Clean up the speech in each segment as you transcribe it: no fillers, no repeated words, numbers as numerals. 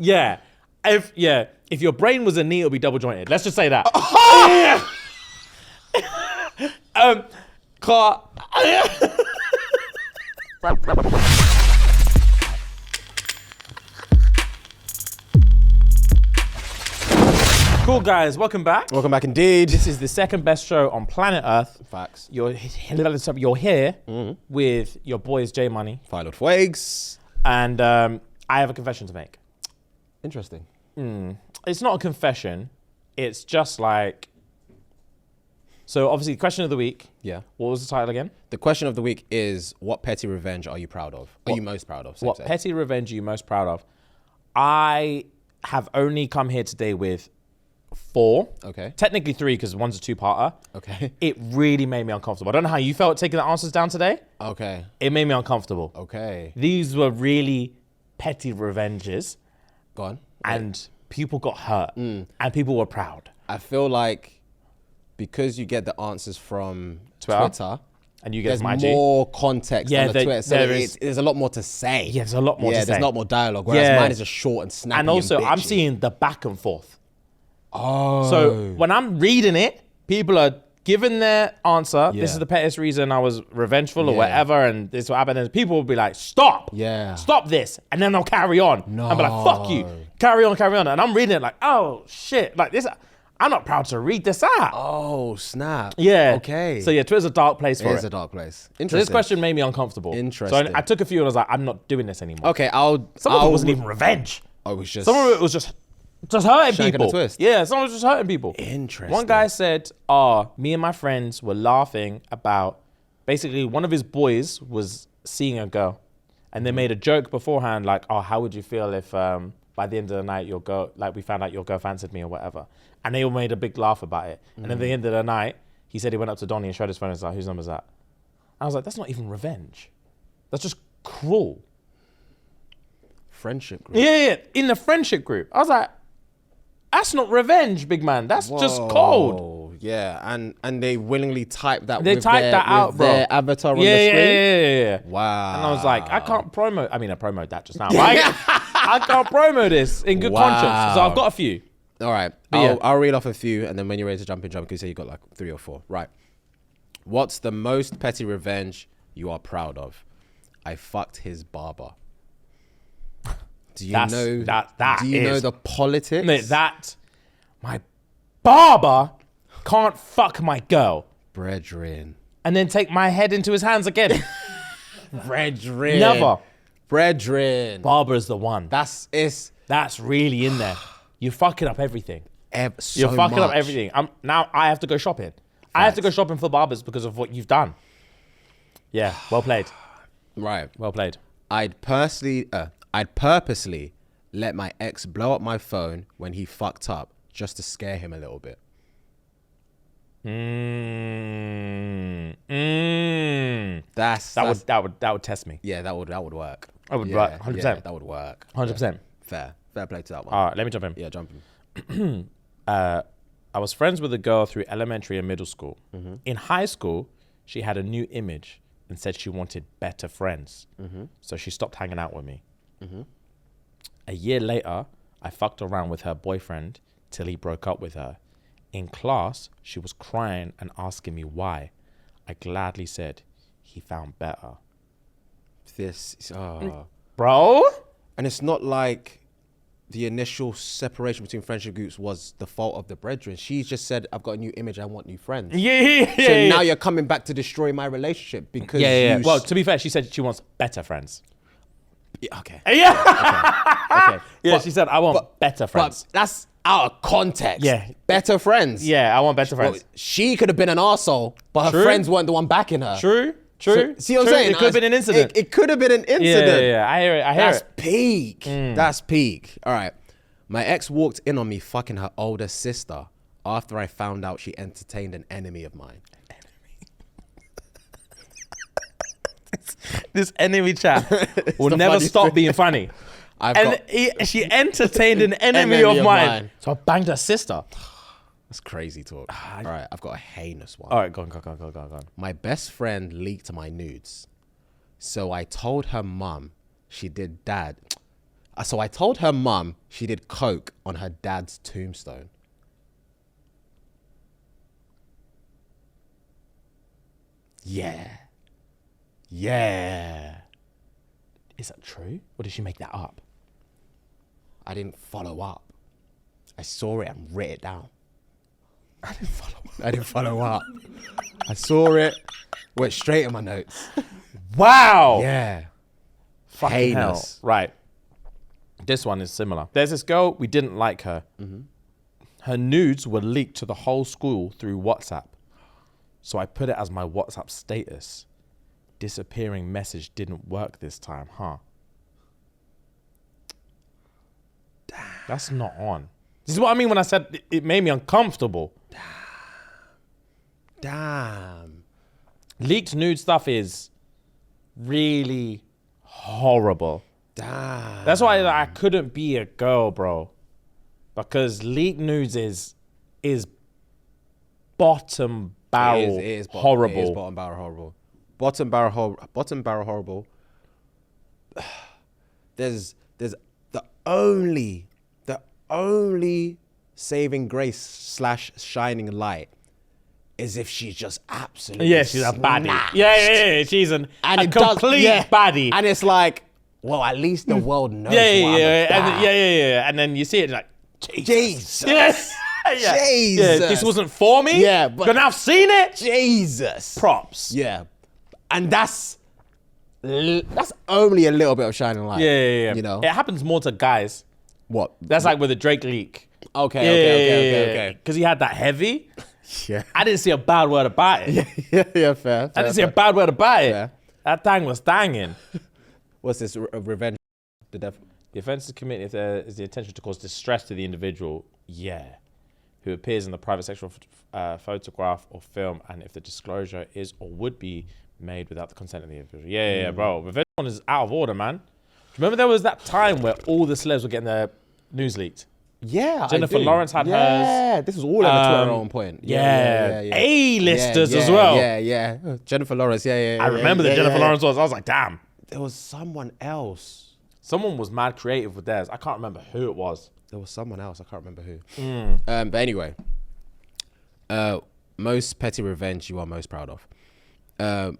Yeah. If your brain was a knee, it'll be double jointed. Let's just say that. Car. Cool guys, welcome back. Welcome back indeed. This is the second best show on planet Earth. Facts. You're here with your boys J Money. Final Twigs. And I have a confession to make. Interesting. It's not a confession. It's just like... So obviously, question of the week. Yeah. What was the title again? The question of the week is, what petty revenge are you proud of? Are you most proud of? What petty revenge are you most proud of? I have only come here today with 4. Okay. Technically 3 because one's a 2-parter. Okay. It really made me uncomfortable. I don't know how you felt taking the answers down today. Okay. It made me uncomfortable. Okay. These were really petty revenges. Go on. And people got hurt. And people were proud. I feel like because you get the answers from Twitter and you get there's more context on the Twitter. So there's a lot more to say. Yeah, there's a lot more to say. There's a lot more dialogue, whereas mine is just short and snappy. And also, and I'm seeing the back and forth. Oh. So when I'm reading it, people are giving their answer. Yeah. This is the pettiest reason I was revengeful or whatever, and this is what happened. And people will be like, stop. Yeah. Stop this. And then they'll carry on. No. I'll be like, fuck you. Carry on, carry on. And I'm reading it like, oh, shit. Like this, I'm not proud to read this out. Oh, snap. Yeah. Okay. So yeah, Twitter's a dark place for it. It is a dark place. Interesting. So this question made me uncomfortable. Interesting. So I took a few and I was like, I'm not doing this anymore. Okay, Some of it wasn't even revenge. Oh, it was just... Some of it was just hurting Shaking people. a twist. Yeah, some of it was just hurting people. Interesting. One guy said, me and my friends were laughing about, basically one of his boys was seeing a girl and they made a joke beforehand like, how would you feel if by the end of the night we found out your girl fancied me or whatever. And they all made a big laugh about it. And at the end of the night, he said he went up to Donnie and showed his phone and was like, whose number's that? I was like, that's not even revenge. That's just cruel. Friendship group. Yeah, in the friendship group. I was like, that's not revenge, big man. That's just cold. Yeah, and they willingly typed that. They typed that out, bro. Their avatar on the screen. Yeah. Wow. And I was like, I promoted that just now. But I can't promo this in good conscience. So I've got a few. All right, I'll read off a few, and then when you're ready to jump in, because you say you got like 3 or 4. Right. What's the most petty revenge you are proud of? I fucked his barber. Do you know that? Do you know the politics? Mate, my barber can't fuck my girl. Brethren. And then take my head into his hands again. Brethren. Never. Brethren. Barber is the one. That's really in there. You're fucking up everything. You're fucking up everything. Now I have to go shopping. Facts. I have to go shopping for barbers because of what you've done. Yeah, well played. Right. Well played. I'd purposely let my ex blow up my phone when he fucked up just to scare him a little bit. That would test me. Yeah, that would work. That would work. 100%. Yeah, that would work. 100%. Fair play to that one. All right, let me jump in. Yeah, jump in. I was friends with a girl through elementary and middle school. In high school, she had a new image and said she wanted better friends. So she stopped hanging out with me. A year later, I fucked around with her boyfriend till he broke up with her. In class, she was crying and asking me why. I gladly said, he found better. Bro? And it's not like the initial separation between friendship groups was the fault of the brethren. She just said, I've got a new image, I want new friends. So now you're coming back to destroy my relationship because Well, to be fair, she said she wants better friends. Yeah, okay. Yeah. Okay. Yeah, she said, I want better friends. But that's out of context. Yeah. Better friends. Yeah, I want better friends. Well, she could have been an arsehole, but her friends weren't the one backing her. True. So, see what I'm saying? It could have been an incident. It could have been an incident. Yeah. I hear it. That's peak. That's peak. All right. My ex walked in on me fucking her older sister after I found out she entertained an enemy of mine. This enemy chat will never stop being funny. She entertained an enemy of mine. So I banged her sister. That's crazy talk. All right, I've got a heinous one. All right, go on. My best friend leaked my nudes. So I told her mum she did dad. So I told her mum she did coke on her dad's tombstone. Yeah. Yeah. Is that true? Or did she make that up? I didn't follow up. I saw it and wrote it down. I didn't follow up. I saw it, went straight in my notes. Wow. Yeah. Fucking hell. Heinous. Right. This one is similar. There's this girl, we didn't like her. Her nudes were leaked to the whole school through WhatsApp. So I put it as my WhatsApp status. Disappearing message didn't work this time, huh? Damn. That's not on. This is what I mean when I said it made me uncomfortable. Damn. Leaked nude stuff is really horrible. Damn. That's why I couldn't be a girl, bro. Because leaked nudes is bottom barrel It is horrible. It is bottom barrel horrible. Bottom barrel horrible. There's the only saving grace / shining light is if she's just absolutely She's a baddie. Yeah. She's a complete yeah. baddie. And it's like, well, at least the world knows. And then you see it like, Jesus. Yes. Jesus. Yeah, this wasn't for me. Yeah, but now I've seen it. Jesus. Props. Yeah. And that's only a little bit of shining light. Yeah. You know? It happens more to guys. What? That's like with the Drake leak. Okay. Because he had that heavy. Yeah. I didn't see a bad word about it. Yeah, fair. I didn't see a bad word about it. Yeah. That thing was danging. What's this? Revenge? The devil? The offence is committed if there is the intention to cause distress to the individual, who appears in the private sexual photograph or film, and if the disclosure is or would be made without the consent of the individual. Bro. Revenge one is out of order, man. Remember there was that time where all the celebs were getting their news leaked? Yeah, Jennifer Lawrence had hers. Yeah, this was all at Twitter at one point. Yeah. A-listers as well. Yeah. Jennifer Lawrence, I remember the Jennifer Lawrence was. I was like, damn. There was someone else. Someone was mad creative with theirs. I can't remember who it was. There was someone else. I can't remember who. But anyway, most petty revenge you are most proud of.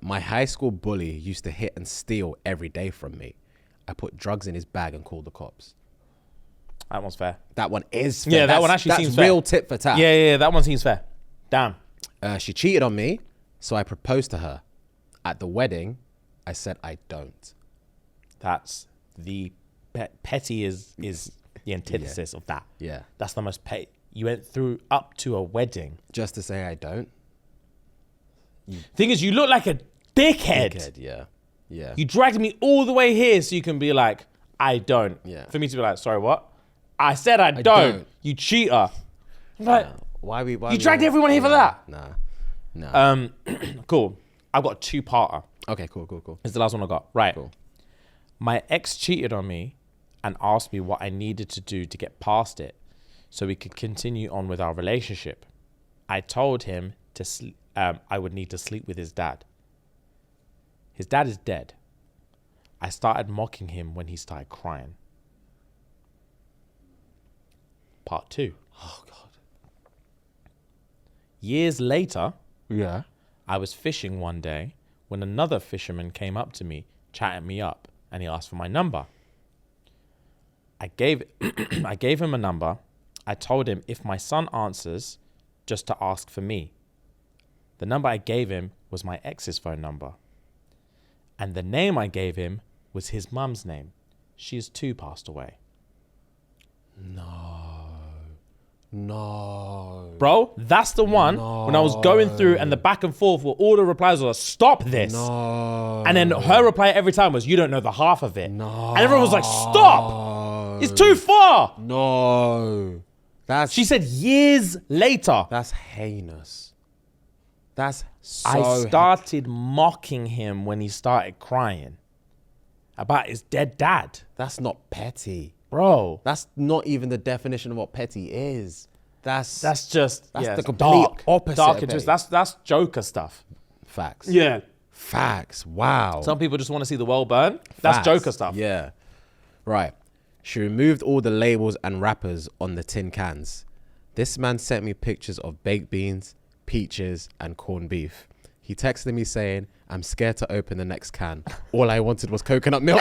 My high school bully used to hit and steal every day from me. I put drugs in his bag and called the cops. That one's fair. That one is fair. Yeah, that one actually seems fair. That's real tit for tat. Yeah, that one seems fair. Damn. She cheated on me, so I proposed to her. At the wedding, I said I don't. That's the petty is the antithesis of that. Yeah. That's the most petty. You went through up to a wedding. Just to say I don't? Thing is, you look like a dickhead. Yeah. You dragged me all the way here so you can be like, I don't. Yeah. For me to be like, sorry, what? I said I don't. You cheater. Like, Why you dragged everyone here for that? Nah. Cool. I've got a two-parter. Okay, cool. It's the last one I got. Right. Cool. My ex cheated on me and asked me what I needed to do to get past it so we could continue on with our relationship. I told him I would need to sleep with his dad. His dad is dead. I started mocking him when he started crying. Part 2. Oh, God. Years later, Yeah. I was fishing one day when another fisherman came up to me, chatting me up, and he asked for my number. I gave him a number. I told him if my son answers, just to ask for me. The number I gave him was my ex's phone number. And the name I gave him was his mum's name. She has too passed away. No. Bro, that's the one when I was going through and the back and forth where all the replies were, stop this. No. And then her reply every time was, you don't know the half of it. No. And everyone was like, stop. It's too far. No. She said years later. That's heinous. That's so I started mocking him when he started crying about his dead dad. That's not petty. Bro. That's not even the definition of what petty is. That's the complete opposite Dark of and twist. petty. That's Joker stuff. Facts. Yeah. Facts. Wow. Some people just want to see the world burn. That's Facts. Joker stuff. Yeah. Right. She removed all the labels and wrappers on the tin cans. This man sent me pictures of baked beans, peaches, and corned beef. He texted me saying, I'm scared to open the next can. All I wanted was coconut milk.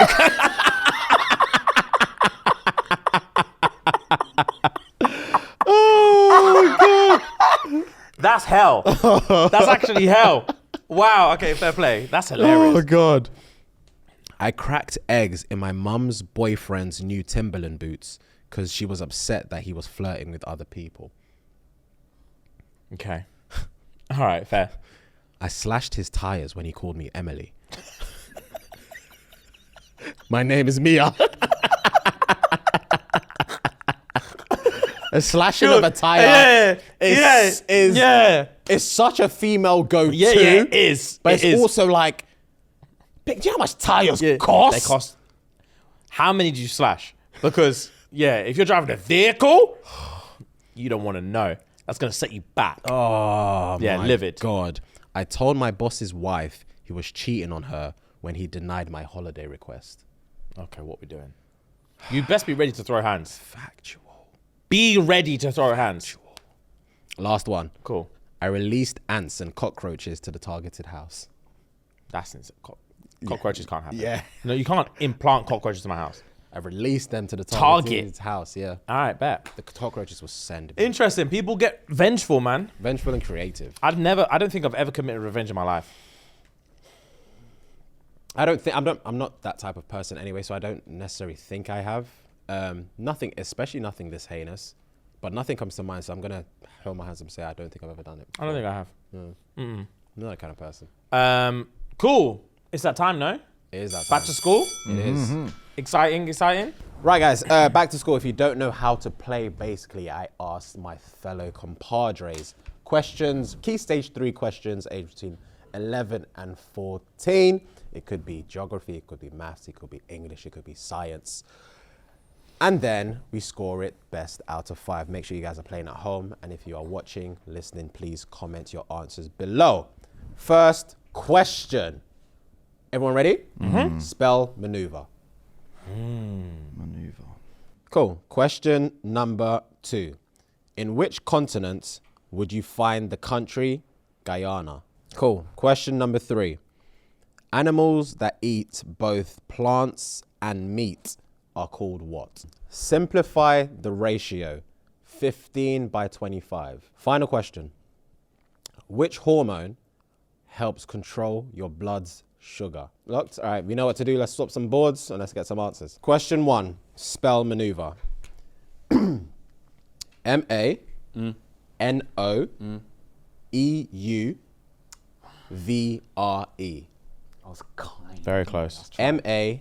Oh, God. That's hell. That's actually hell. Wow. Okay, fair play. That's hilarious. Oh, God. I cracked eggs in my mum's boyfriend's new Timberland boots because she was upset that he was flirting with other people. Okay. All right, fair. I slashed his tires when he called me Emily. My name is Mia. A slashing of a tire is such a female go-to. Yeah, it is. But it's also like, do you know how much tires cost? They cost. How many did you slash? Because, if you're driving a vehicle, you don't want to know. That's going to set you back. Oh, yeah, my livid. God. I told my boss's wife he was cheating on her when he denied my holiday request. Okay, what we doing? You best be ready to throw hands. Factual. Be ready to throw hands. Last one. Cool. I released ants and cockroaches to the targeted house. That's insane. Cockroaches can't happen. Yeah. No, you can't implant cockroaches to my house. I released them to the targeted house, yeah. All right, bet. The cockroaches was sent. Interesting. People get vengeful, man. Vengeful and creative. I don't think I've ever committed revenge in my life. I'm not that type of person anyway, so I don't necessarily think I have. Nothing, especially nothing this heinous, but nothing comes to mind, so I'm going to hold my hands up and say I don't think I've ever done it. I don't think I have. I'm not that kind of person. Cool. It's that time, no? It is that time. Back to school? It is. Exciting. Right, guys, back to school. If you don't know how to play, basically, I asked my fellow compadres questions, key stage 3 questions, age between 11 and 14. It could be geography, it could be maths, it could be English, it could be science. And then we score it best out of 5. Make sure you guys are playing at home. And if you are watching, listening, please comment your answers below. First question. Everyone ready? Mm-hmm. Spell maneuver. Maneuver. Cool. Question number 2. In which continent would you find the country Guyana? Cool. Question number 3. Animals that eat both plants and meat are called what? Simplify the ratio. 15/25. Final question. Which hormone helps control your blood's sugar? Looked. All right, we know what to do. Let's swap some boards and let's get some answers. Question 1. Spell maneuver. M-A-N-O-E-U-V-R-E. I was kind. Very close. M-A-N-O-E-U-V-R-E.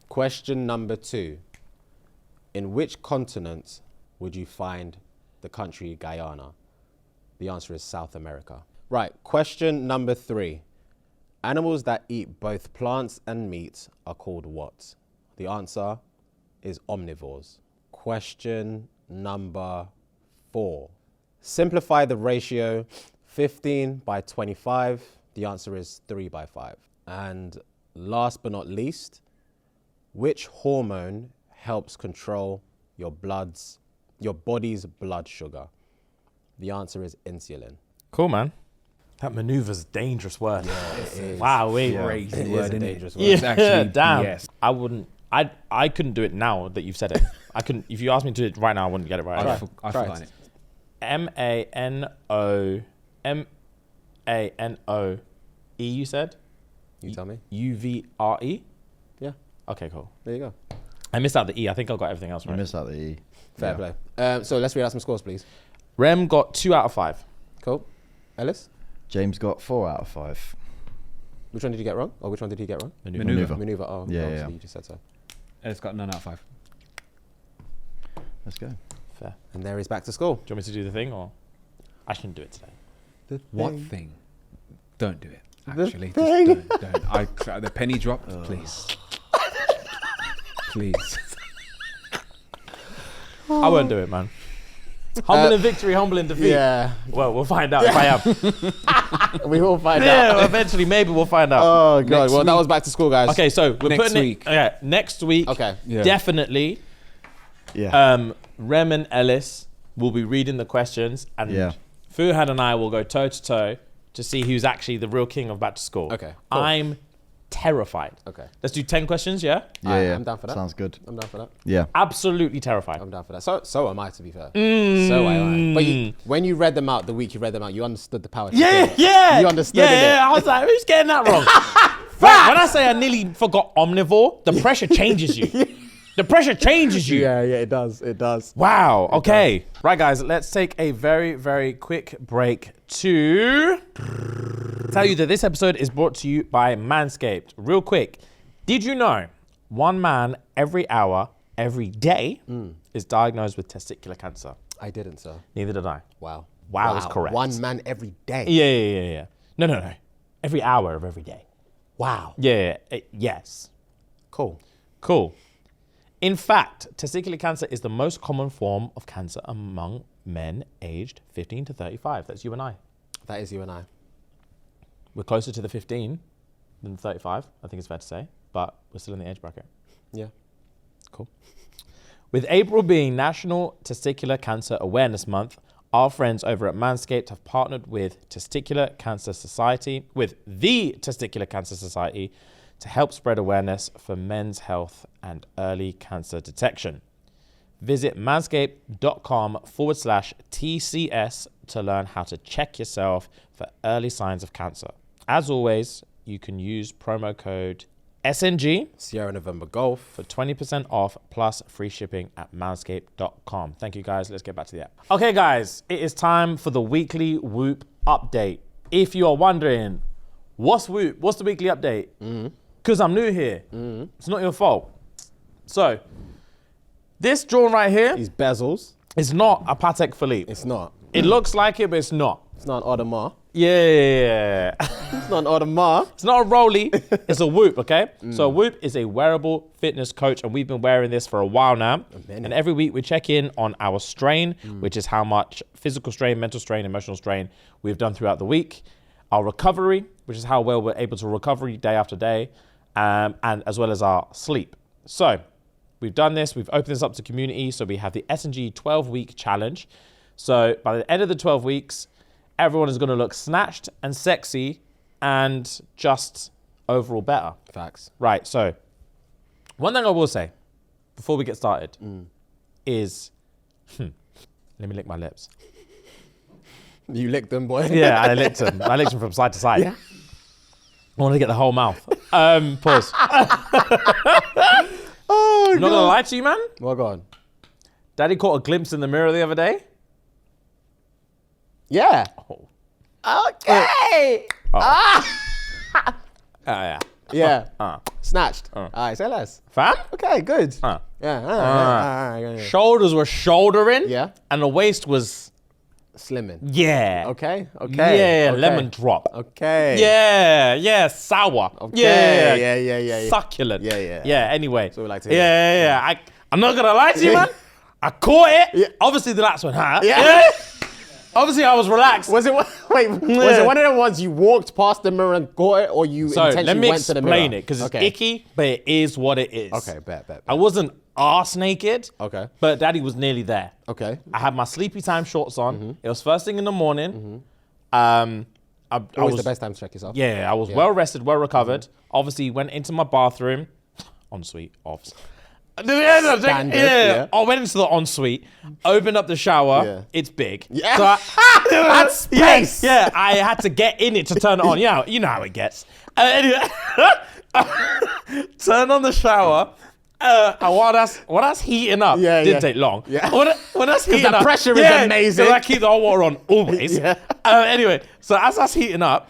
Question number 2. In which continent would you find the country Guyana? The answer is South America. Right, question number 3. Animals that eat both plants and meat are called what? The answer is omnivores. Question number 4. Simplify the ratio. 15/25. The answer is 3/5. And last but not least, which hormone helps control your body's blood sugar? The answer is insulin. Cool, man. That maneuver's a dangerous word. Yeah, it is. Wow, Crazy It word, is a innit? dangerous word. Yeah, It's actually damn. BS. I couldn't do it now that you've said it. I couldn't. If you asked me to do it right now, I wouldn't get it right. Try. I've Try forgotten it. it. M-A-N-O-E, you said? You tell me. U-V-R-E? Yeah, Okay, cool. there you go. I missed out the E. I think I got everything else You right. missed out the E. Fair play. So let's read out some scores, please. Rem got 2 out of 5. Cool. Ellis, James got 4 out of 5. which one did you get wrong? Or which one did he get wrong? Maneuver. Maneuver. Oh, Yeah, obviously yeah. you just said so. It's got none out of 5. Let's go. Fair. And there he's back to school. Do you want me to do the thing or? I shouldn't do it today. What thing? Don't do it. The Actually, thing. just don't. The penny dropped, please. Please. I won't do it, man. Humble in victory, humble in defeat. Yeah. Well, we'll find out if I am. We will find out. Yeah, eventually, maybe we'll find out. Oh, God. Next Well, that week. was back to school, guys. Okay, so we're Next putting week. it. Okay, next week. Okay. Yeah. Definitely. Yeah. Rem and Ellis will be reading the questions, and Yeah. Fuhad and I will go toe to toe to see who's actually the real king of back to school. Okay, cool. I'm terrified. Okay. Let's do 10 questions, yeah? Yeah. I'm down for that. Sounds good. I'm down for that. Yeah. Absolutely terrified. I'm down for that. So am I, to be fair. So am I. But when you read them out, the week you read them out, you understood the power. Yeah, yeah. You understood Yeah, it. I was like, who's getting that wrong? Right, when I say I nearly forgot omnivore, the pressure changes you. The pressure changes you. Yeah, it does. It does. Wow. Okay. Right, guys, let's take a very, very quick break to tell you that this episode is brought to you by Manscaped. Real quick, did you know one man every hour, every day is diagnosed with testicular cancer? I didn't, sir. Neither did I. Wow. Wow is correct. One man every day. Yeah. No. Every hour of every day. Wow. Yeah. Yes. Cool. Cool. In fact, testicular cancer is the most common form of cancer among men aged 15 to 35. That's you and I. That is you and I. We're closer to the 15 than the 35, I think it's fair to say, but we're still in the age bracket. Yeah. Cool. With April being National Testicular Cancer Awareness Month, our friends over at Manscaped have partnered with the Testicular Cancer Society to help spread awareness for men's health and early cancer detection. Visit manscaped.com/TCS to learn how to check yourself for early signs of cancer. As always, you can use promo code SNG Sierra November Golf. for 20% off plus free shipping at manscaped.com. Thank you, guys. Let's get back to the app. Okay, guys, it is time for the weekly Whoop update. If you are wondering, what's Whoop? What's the weekly update? Because I'm new here. It's not your fault. So, this drawing right here These bezels. is not a Patek Philippe. It's not. It looks like it, but it's not. It's not an Audemars. Yeah. It's not an Audemars. It's not a Rolly, it's a Whoop, okay? So a Whoop is a wearable fitness coach, and we've been wearing this for a while now. And every week we check in on our strain, which is how much physical strain, mental strain, emotional strain we've done throughout the week. Our recovery, which is how well we're able to recover day after day, and as well as our sleep. So we've done this, we've opened this up to community. So we have the SNG 12-week challenge. So by the end of the 12 weeks, everyone is going to look snatched and sexy and just overall better. Facts. Right, so one thing I will say before we get started is, let me lick my lips. You licked them, boy. Yeah, I licked them. I licked them from side to side. Yeah. I want to get the whole mouth. Pause. Oh, I'm not going to lie to you, man. Well, go on. Daddy caught a glimpse in the mirror the other day. Yeah. Oh. Okay. Yeah. Yeah. Snatched. All right, say less. Fam? Okay, good. Uh. Yeah. Shoulders were shouldering. Yeah. And the waist was, Slimming. yeah. Okay. Yeah, okay. lemon drop. Okay. Yeah, sour. Okay. Yeah. Succulent. Yeah. Yeah, anyway. So we like to hear. Yeah. I'm not going to lie to you, man. I caught it. Yeah. Obviously, the lats went, huh? Yeah. Obviously, I was relaxed. Was it was it one of the ones you walked past the mirror and got it, or you So intentionally let me went to the mirror? explain it, because it's icky, but it is what it is. Okay, bet. I wasn't arse naked. Okay. But Daddy was nearly there. Okay. I had my sleepy time shorts on. It was first thing in the morning. Always was the best time to check yourself. Yeah, I was well rested, well recovered. Obviously, went into my bathroom, ensuite, offs. Standard, yeah. I went into the ensuite, opened up the shower. Yeah. It's big. Yeah. So That's space. Yeah, I had to get in it to turn it on. You know how it gets. Anyway, turn on the shower. And while that's heating up, didn't take long. Yeah. When that's heating the up, pressure is amazing. So I keep the hot water on always. Yeah. Anyway, so as that's heating up,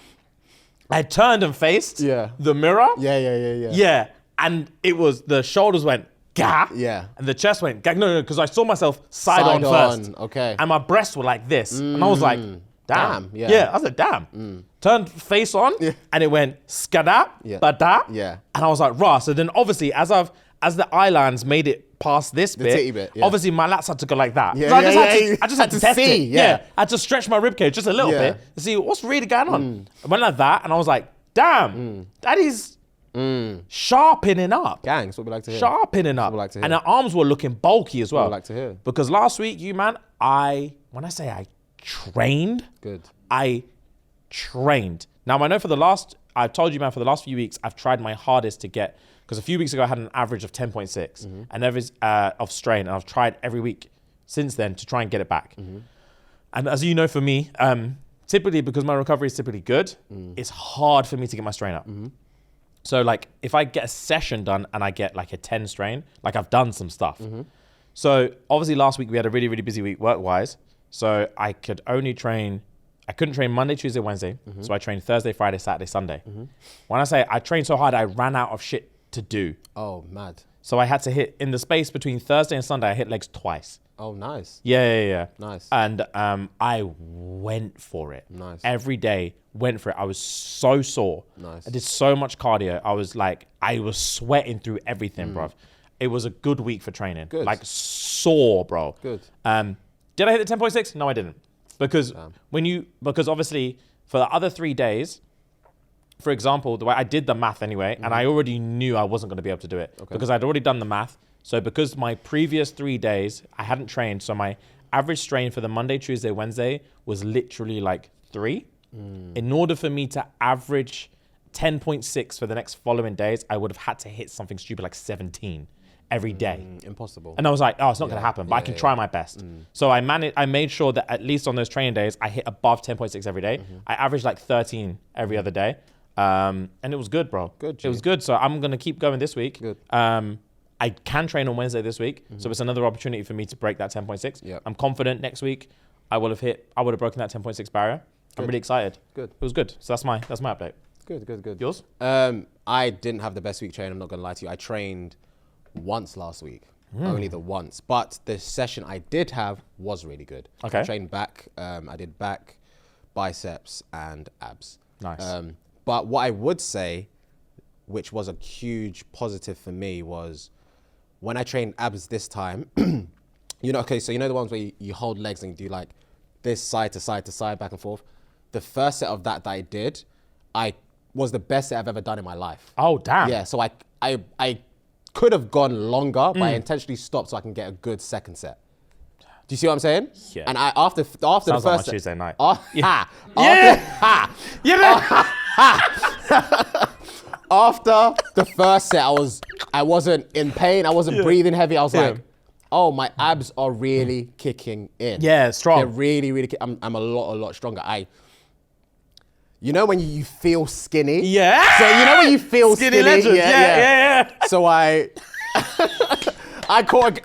I turned and faced the mirror. Yeah. Yeah, and it was the shoulders went gah. Yeah. And the chest went gah. No, because I saw myself side on first. Okay. And my breasts were like this, and I was like, damn. Yeah. I was like, damn. Turned face on, and it went skada, Yeah. bada. Yeah. And I was like, rah. So then obviously, as the eye lines made it past this bit, titty bit, yeah. obviously my lats had to go like that. Yeah, So I yeah, just had yeah, to, I just had to test see, it. yeah. I had to stretch my ribcage just a little Yeah. bit to see what's really going on. I went like that, and I was like, damn, that is sharpening up. Gang, that's what we like to hear. Sharpening up. we like to And hear. her arms were looking bulky as well. we like to hear. Because last week, when I say I trained, Good. I trained. Now, I know I've told you, man, for the last few weeks, I've tried my hardest to get, because a few weeks ago I had an average of 10.6 and average of strain, and I've tried every week since then to try and get it back. And as you know, for me, typically because my recovery is typically good, it's hard for me to get my strain up. So like if I get a session done and I get like a 10 strain, like I've done some stuff. So obviously last week we had a really, really busy week work-wise. So I couldn't train Monday, Tuesday, Wednesday. So I trained Thursday, Friday, Saturday, Sunday. When I say I trained so hard, I ran out of shit to do. Oh, mad. So I had to hit, in the space between Thursday and Sunday, I hit legs twice. Oh, nice. Yeah. Nice. And I went for it. Nice. Every day, went for it. I was so sore. Nice. I did so much cardio. I was sweating through everything, bruv. It was a good week for training. Good. Like sore, bro. Good. Did I hit the 10.6? No, I didn't. Because because obviously for the other 3 days, for example, the way I did the math anyway, and I already knew I wasn't going to be able to do it because I'd already done the math. So because my previous 3 days, I hadn't trained. So my average strain for the Monday, Tuesday, Wednesday was literally like 3. In order for me to average 10.6 for the next following days, I would have had to hit something stupid like 17 every day. Impossible. And I was like, oh, it's not going to happen, but I can try my best. So I made sure that at least on those training days, I hit above 10.6 every day. I averaged like 13 every other day. And it was good, bro. Good, It was good. So I'm going to keep going this week. Good. I can train on Wednesday this week. So it's another opportunity for me to break that 10.6. Yep. I'm confident next week I would have broken that 10.6 barrier. I'm really excited. Good. It was good. So that's my update. Good. Yours? I didn't have the best week training, I'm not going to lie to you. I trained once last week. Only the once. But the session I did have was really good. Okay. I trained back. I did back, biceps, and abs. Nice. But what I would say, which was a huge positive for me, was when I trained abs this time, so the ones where you hold legs and you do like this side to side to side, back and forth. The first set of that I did, I was the best set I've ever done in my life. Oh, damn. Yeah, so I could have gone longer, but I intentionally stopped so I can get a good second set. Do you see what I'm saying? Yeah. And after the Sounds first like my set, Tuesday night. After the first set, I wasn't in pain. I wasn't breathing heavy. I was like, oh, my abs are really kicking in. Yeah, strong. They're really, really. I'm a lot stronger. You know when you feel skinny? Yeah. So you know when you feel skinny? legend. Yeah. So I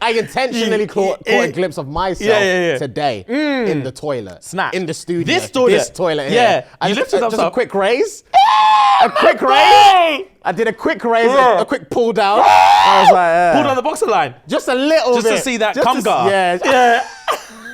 intentionally caught a glimpse of myself today in the toilet. Snap. In the studio. This toilet here. here. Yeah. You lifted up just a some- quick raise. A quick raise. I did a quick raise, a quick pull down. I was like, Pulled on the boxer line. just a little bit. Just to see that Just cum to- guard. Yeah.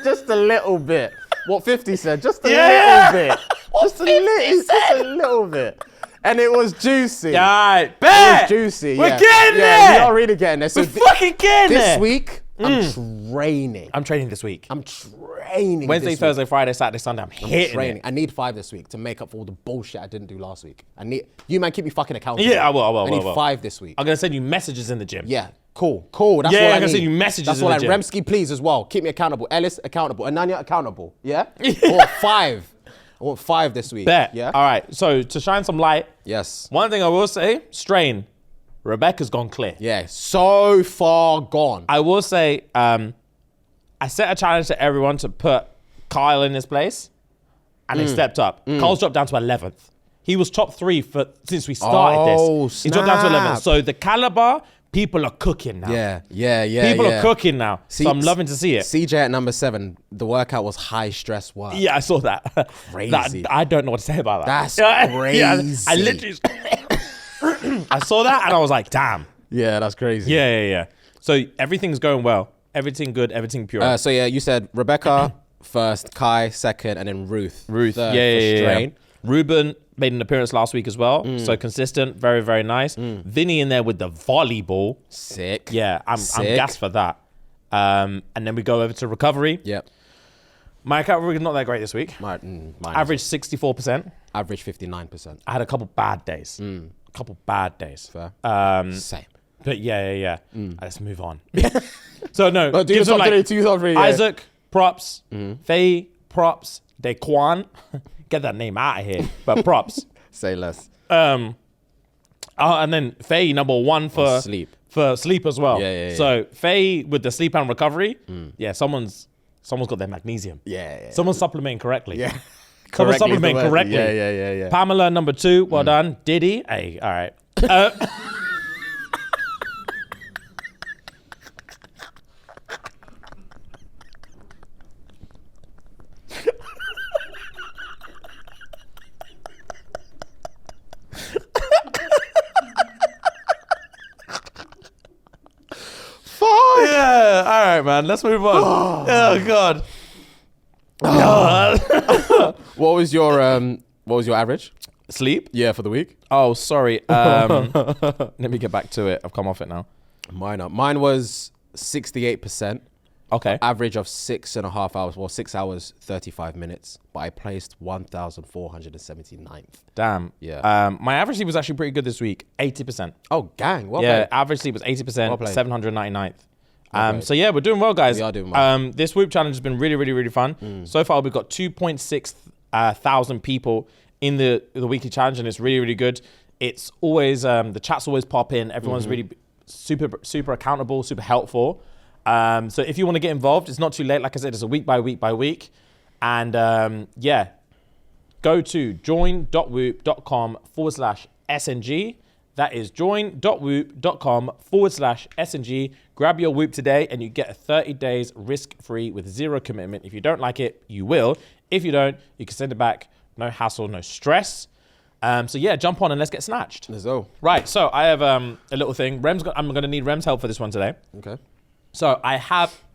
Just a little bit. What 50 said, just a Yeah. little bit. Just a little bit. And it was juicy. All right, It bet. was juicy. We're yeah. getting Yeah, there. we are really getting there. So We're fucking getting there. this week, I'm training. I'm training this week. I'm training. Wednesday, this Thursday, week. Friday, Saturday, Sunday. I'm hitting Training. it. I need 5 this week to make up for all the bullshit I didn't do last week. You man keep me fucking accountable. Yeah, I will. I need 5 this week. I'm gonna send you messages in the gym. Yeah, cool. That's Yeah, what I'm I gonna need. send you messages That's in what the I gym. Remsky, please as well. Keep me accountable. Ellis accountable. Ananya accountable. Yeah. I want 5. I want 5 this week. Bet. Yeah. All right. So to shine some light, Yes. one thing I will say, strain. Rebecca's gone clear. Yeah. So far gone. I will say, I set a challenge to everyone to put Kyle in his place, and he stepped up. Kyle's dropped down to 11th. He was top 3 since we started Oh, this. He dropped down to 11th. snap. So the caliber, people are cooking now. Yeah. People are cooking now. So I'm loving to see it. CJ at number 7. The workout was high stress work. Yeah, I saw that. Crazy. I don't know what to say about that. That's Yeah, crazy. I literally, I saw that and I was like, damn. Yeah, that's crazy. Yeah. So everything's going well. Everything good. Everything pure. So yeah, you said Rebecca first, Kai second, and then Ruth. Ruth. third Yeah. for strain. Ruben made an appearance last week as well. So consistent, very, very nice. Vinny in there with the volleyball. Sick. Yeah, I'm gassed for that. And then we go over to recovery. Yep. My recovery is not that great this week. Mine Average 64%. Average 59%. I had a couple bad days. Fair. Same. But yeah. Let's move on. So no, Do give some top like three, top three. Yeah. Isaac, props. Faye, props. Daquan, get that name out of here. But props. Say less. And then Faye number 1 for sleep. For sleep as well. Yeah. So Faye with the sleep and recovery. Yeah, someone's got their magnesium. Yeah. Someone's supplementing correctly. Yeah. Someone's supplementing correctly. Yeah. Pamela number 2. Well done. Diddy. Hey, all right. Yeah, all right, man. Let's move on. Oh God. What was your average? Sleep? Yeah, for the week. Oh, sorry. Let me get back to it. I've come off it now. Mine was 68%. Okay. Average of 6.5 hours. Well, 6 hours 35 minutes. But I placed 1,479th. Damn. Yeah. My average sleep was actually pretty good this week. 80%. Oh, gang. Well Yeah, played. average sleep was 80%. Well played. 799th. played. So yeah, we're doing well, guys. We are doing well. This Whoop challenge has been really, really, really fun. So far, we've got 2.6 thousand people in the weekly challenge, and it's really, really good. It's always the chats always pop in. Everyone's really super accountable, super helpful. So if you want to get involved, it's not too late. Like I said, it's a week by week. And yeah, go to join.whoop.com/SNG. That is join.whoop.com/SNG. Grab your Whoop today and you get a 30 days risk-free with 0 commitment. If you don't like it, you will. If you don't, you can send it back. No hassle, no stress. So yeah, jump on and let's get snatched. Let's go. Right, so I have a little thing. I'm going to need Rem's help for this one today. Okay. So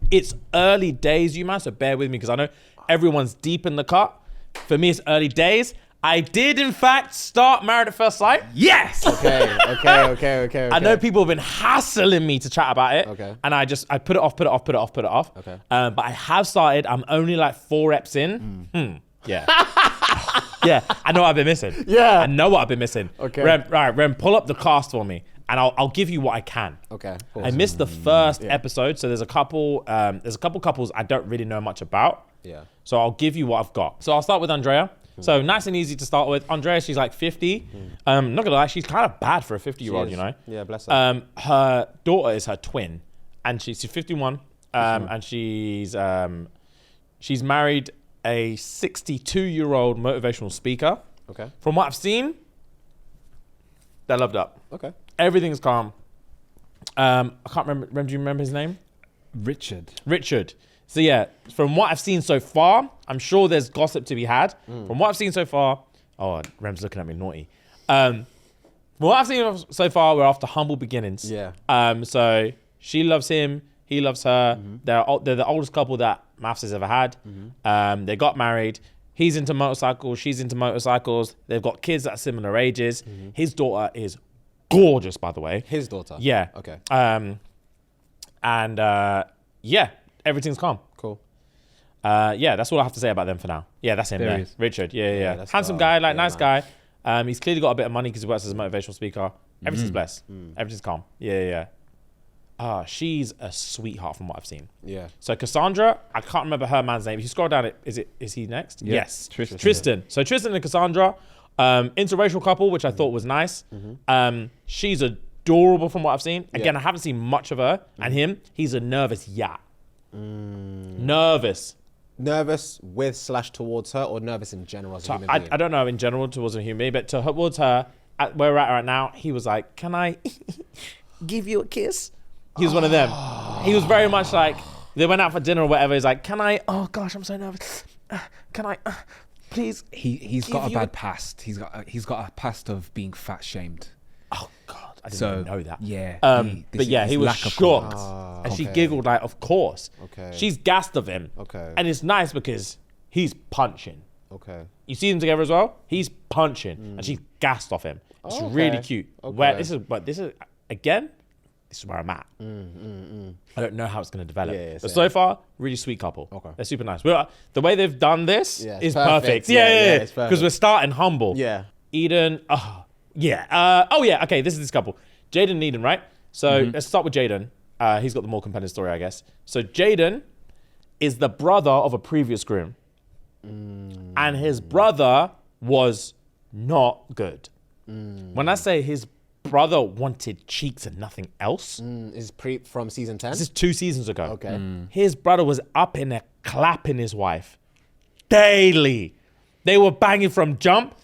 it's early days, you man, so bear with me because I know everyone's deep in the cut. For me, it's early days. I did, in fact, start Married at First Sight. Yes! Okay. I know people have been hassling me to chat about it. Okay. And I put it off. Okay. But I have started. I'm only like 4 reps in. Yeah. Yeah, I know what I've been missing. Yeah. I know what I've been missing. Okay. Rem, pull up the cast for me. And I'll give you what I can. Okay. Cool. I missed the first episode, so there's a couple couples I don't really know much about. Yeah. So I'll give you what I've got. So I'll start with Andrea. So nice and easy to start with. Andrea, she's like 50. Not gonna lie, she's kind of bad for a 50-year-old, you know. Yeah, bless her. Her daughter is her twin, and she's 51. And she's married a 62-year-old motivational speaker. Okay. From what I've seen, they're loved up. Okay. Everything's calm. I can't remember. Do you remember his name? Richard. So yeah, from what I've seen so far, I'm sure there's gossip to be had. From what I've seen so far, oh, Rem's looking at me naughty. From what I've seen so far, we're after humble beginnings. Yeah. So she loves him, he loves her. They're the oldest couple that Maths has ever had. They got married. He's into motorcycles, she's into motorcycles. They've got kids that are similar ages. His daughter is gorgeous, by the way. His daughter? Yeah. Okay. Yeah, everything's calm. Cool. Yeah, that's all I have to say about them for now. Yeah, that's him There there. he is. Richard, yeah. that's Handsome dark. guy, like Yeah, nice man. guy. He's clearly got a bit of money because he works as a motivational speaker. Everything's blessed. Everything's calm. Yeah. She's a sweetheart from what I've seen. Yeah. So Cassandra, I can't remember her man's name. If you scroll down, is he next? Yeah, Yes. Tristan. So Tristan and Cassandra, interracial couple, which I thought was nice. She's adorable from what I've seen. Again, I haven't seen much of her. And him, he's a nervous yacht. Nervous. Nervous with / towards her, or nervous in general as a human being? I don't know in general towards a human being, but towards her, where we're at right now, he was like, "Can I give you a kiss?" He was one of them. He was very much like, they went out for dinner or whatever. He's like, "Can I? Oh gosh, I'm so nervous. Can I? Please." He's got a you a- bad past. He's got a past of being fat shamed. Oh God, I didn't even know that. Yeah. But yeah, he was lack of shocked, confidence. and she okay. giggled like, "Of course." Okay. She's gassed of him. Okay. And it's nice because he's punching. Okay. You see them together as well. He's punching, and she's gassed off him. It's Oh, really okay. cute. Okay. Where this is again. This is where I'm at. I don't know how it's going to develop. Yeah, but same. so far, really sweet couple. Okay. They're super nice. The way they've done this Yeah, it's is perfect. perfect. Yeah, It's because perfect. we're starting humble. Yeah. Eden. Okay, this is this couple. Jaden and Eden, right? So let's start with Jaden. He's got the more compelling story, I guess. So Jaden is the brother of a previous groom. And his brother was not good. When I say his brother wanted cheeks and nothing else, Is from season 10? this is 2 seasons ago. Okay. His brother was up in there clapping his wife daily. They were banging from jump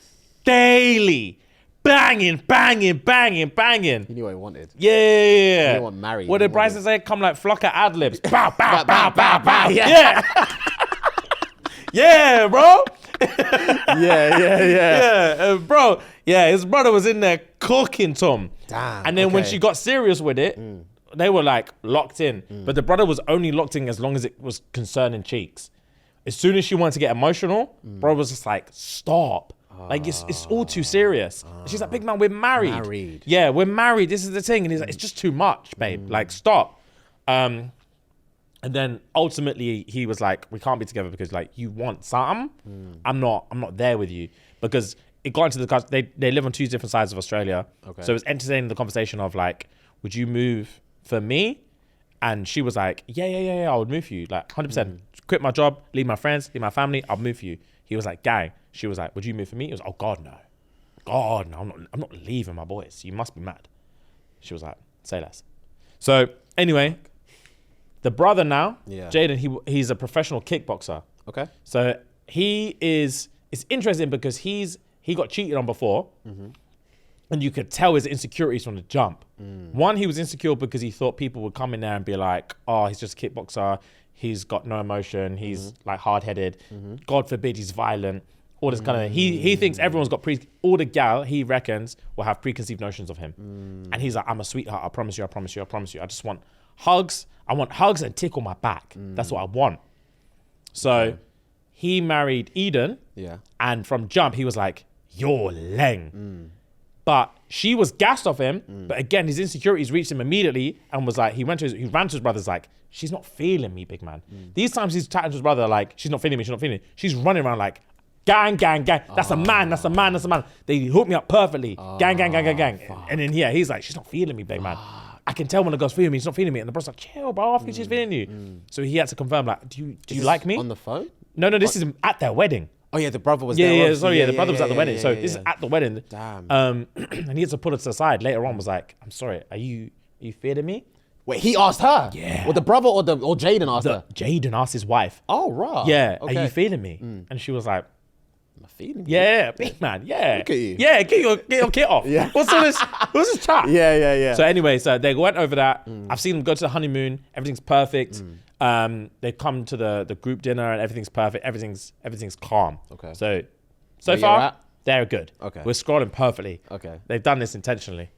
daily. Banging. He knew what he wanted. Yeah. He want married. What He did Bryson wanted- say? Come like flock of ad libs. Bow, bow, bow, bow, bow. Yeah. Yeah. Yeah, bro. Yeah. Bro. Yeah, his brother was in there cooking Tom. Damn, And then when okay. she got serious with it, they were like locked in. But the brother was only locked in as long as it was concerning cheeks. As soon as she wanted to get emotional, bro was just like, stop. Like it's all too serious. And she's like, big man, we're married. Married. Yeah, we're married. This is the thing. And he's like, it's just too much, babe. Like, stop. And then ultimately he was like, we can't be together because like you want something. I'm not there with you. Because it got into they live on 2 different sides of Australia. Okay. So it was entertaining the conversation of like, would you move for me? And she was like, yeah, I would move for you. Like 100%. Quit my job, leave my friends, leave my family, I'll move for you. He was like, gang. She was like, would you move for me? He was, oh God, no. God, no, I'm not leaving my boys. You must be mad. She was like, say less. So anyway, the brother now, Yeah. Jaden, he's a professional kickboxer. Okay. So it's interesting because he got cheated on before, and you could tell his insecurities from the jump. One, he was insecure because he thought people would come in there and be like, oh, he's just a kickboxer. He's got no emotion. He's like hard-headed. God forbid he's violent. All this kind of, he thinks everyone's got all the gal, he reckons, will have preconceived notions of him. And he's like, I'm a sweetheart. I promise you. I just want hugs. I want hugs and tickle my back. That's what I want. So he married Eden. Yeah. And from jump, he was like, you're leng. But she was gassed off him. But again, his insecurities reached him immediately and was like, he ran to his brother's like, she's not feeling me, big man. These times he's chatting to his brother like, she's not feeling me. She's running around like, gang. That's a man. They hooked me up perfectly. Gang. And then he's like, she's not feeling me, big man. I can tell when a girl's feeling me, she's not feeling me. And the brother's like, chill, bro, I think she's feeling you. So he had to confirm, like, do you like me? On the phone? No, this is at their wedding. Oh yeah, the brother was Yeah, there. yeah, obviously. sorry, the brother was at the wedding. yeah, So yeah, this is yeah. at the wedding. Damn. And he had to pull her to the side later on, was like, I'm sorry, are you feeling me? Wait, he asked her? Yeah. Or the brother or Jaden asked her? Jaden asked his wife, Oh, right. yeah, Okay. are you feeling me? And she was like, Am I feeling you? yeah, big man, yeah. Look at you. Yeah, get your kit off. Yeah. What's this chat? Yeah. So anyway, so they went over that. I've seen them go to the honeymoon. Everything's perfect. They come to the group dinner and everything's perfect. Everything's calm. Okay. So Where you're far, at? they're good. Okay. We're scrolling perfectly. Okay. They've done this intentionally.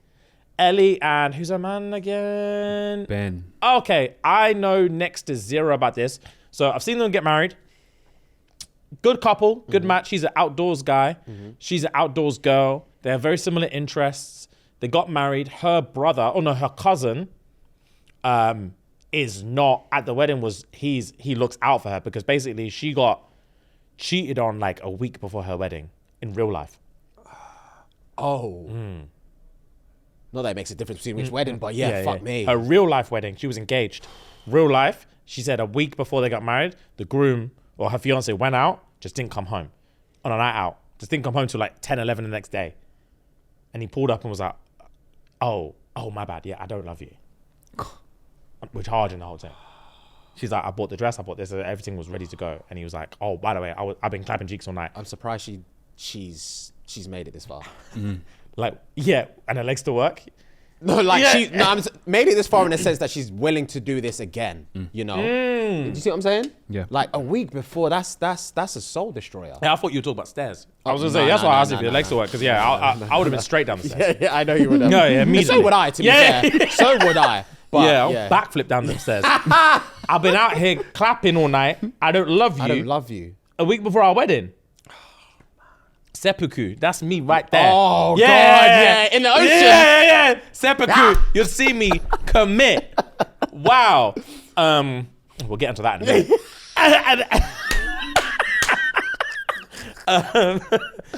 Ellie and who's her man again? Ben. Okay, I know next to zero about this. So I've seen them get married. Good couple, good match. He's an outdoors guy. She's an outdoors girl. They have very similar interests. They got married. Her cousin, is not at the wedding. He looks out for her because basically she got cheated on like a week before her wedding in real life. Oh. Not that it makes a difference between which wedding, but fuck me. Her real life wedding, she was engaged. Real life, she said a week before they got married, the groom or her fiance went out, just didn't come home on a night out. Just didn't come home till like 10, 11 the next day. And he pulled up and was like, oh, my bad. Yeah, I don't love you. We're charging the whole thing. She's like, I bought the dress, I bought this, everything was ready to go. And he was like, oh, by the way, I've been clapping cheeks all night. I'm surprised she's made it this far. Like, yeah, and her legs to work. No, like Yeah. I'm made it this far in the sense that she's willing to do this again. You know, do you see what I'm saying? Yeah. Like a week before, that's a soul destroyer. Yeah, I thought you were talking about stairs. I was Oh, gonna say, no, that's no, why I no, asked no, if your no, legs to work, because I would have been straight down the stairs. Yeah, I know you would have. Yeah, And immediately. so would I, to be Yeah. fair. So would I. But, Yeah, I'll backflip down the stairs. I've been out here clapping all night. I don't love you. I don't love you. A week before our wedding. Seppuku. That's me right there. Oh, God, yeah. In the ocean. Yeah. Seppuku. You'll see me commit. Wow. We'll get into that in a minute.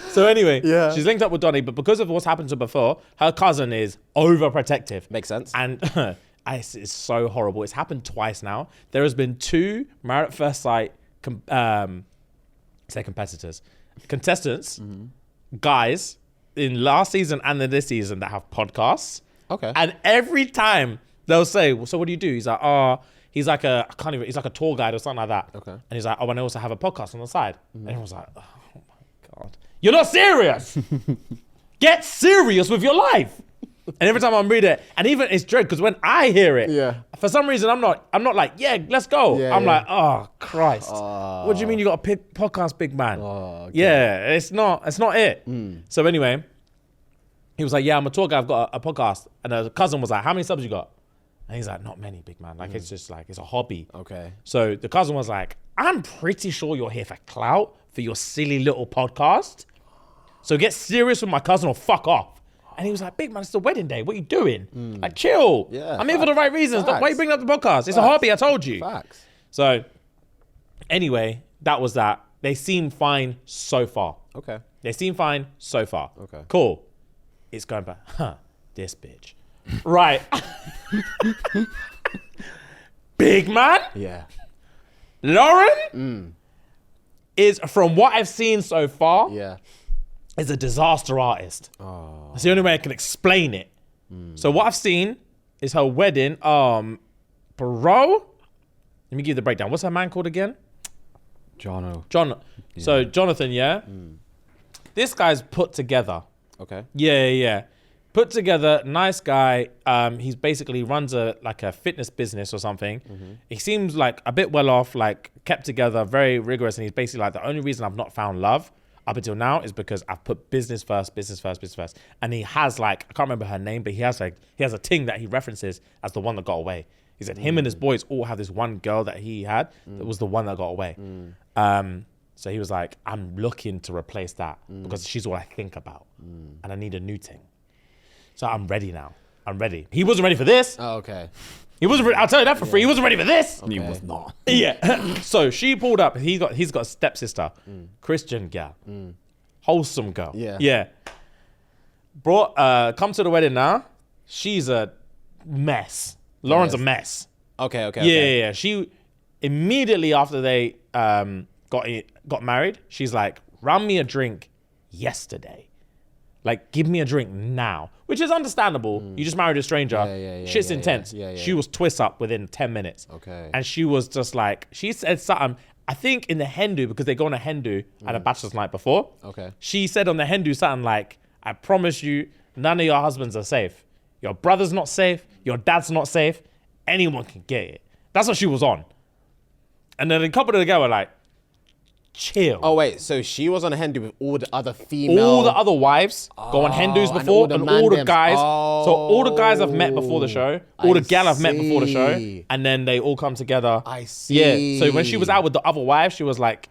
So anyway, she's linked up with Donnie, but because of what's happened to her before, her cousin is overprotective. Makes sense. And it's so horrible. It's happened twice now. There has been 2 Married at First Sight contestants, guys in last season and in this season that have podcasts. Okay. And every time they'll say, well, so what do you do? He's like, he's like he's like a tour guide or something like that. Okay. And he's like, and I also have a podcast on the side. And everyone's like, oh my God. You're not serious. Get serious with your life. And every time I'm reading it, and even it's dread because when I hear it, for some reason I'm not like, yeah, let's go. I'm like, oh Christ. What do you mean you got a podcast, big man? Okay. Yeah, it's not it. So anyway, he was like, yeah, I'm a tour guy, I've got a podcast. And a cousin was like, how many subs you got? And he's like, not many, big man. Like it's just like, it's a hobby. Okay. So the cousin was like, I'm pretty sure you're here for clout for your silly little podcast. So get serious with my cousin or fuck off. And he was like, big man, it's the wedding day. What are you doing? Like, chill. Yeah, I'm here for the right reasons. Why are you bringing up the podcast? It's a hobby, I told you. Facts. So, anyway, that was that. They seem fine so far. Okay. They seem fine so far. Okay. Cool. It's going back. This bitch. Right. Big man. Yeah. Lauren is, from what I've seen so far, is a disaster artist. Oh. That's the only way I can explain it. So what I've seen is her wedding. Bro, let me give you the breakdown. What's her man called again? John. So Jonathan, this guy's put together. Okay. Yeah. Put together, nice guy. He's basically runs a fitness business or something. He seems like a bit well off, like kept together, very rigorous. And he's basically like, the only reason I've not found love up until now is because I've put business first. And he has I can't remember her name, but he has a thing that he references as the one that got away. He said him and his boys all have this one girl that he had that was the one that got away. So he was like, I'm looking to replace that because she's all I think about. And I need a new thing. So I'm ready now. I'm ready. He wasn't ready for this. Oh, okay. He wasn't ready. I'll tell you that for free. He wasn't ready for this. Okay. He was not. Yeah. So she pulled up. He's got a stepsister, Christian girl, wholesome girl. Yeah. Brought come to the wedding now. She's a mess. Lauren's a mess. Okay. Yeah. She immediately after they got married, she's like, run me a drink yesterday. Like, give me a drink now, which is understandable. You just married a stranger. Shit's intense. She was twist up within 10 minutes. Okay. And she was just like, she said something, I think in the Hindu, because they go on a Hindu at a bachelor's night before. Okay. She said on the Hindu something like, I promise you, none of your husbands are safe. Your brother's not safe. Your dad's not safe. Anyone can get it. That's what she was on. And then a couple of the guys were like, chill. Oh wait, so she was on a Hindu with all the other female. All the other wives go on Hindus before, and all the guys. So all the guys I've met before the show, all the gal I've met before the show, and then they all come together. I see. Yeah. So when she was out with the other wives, she was like,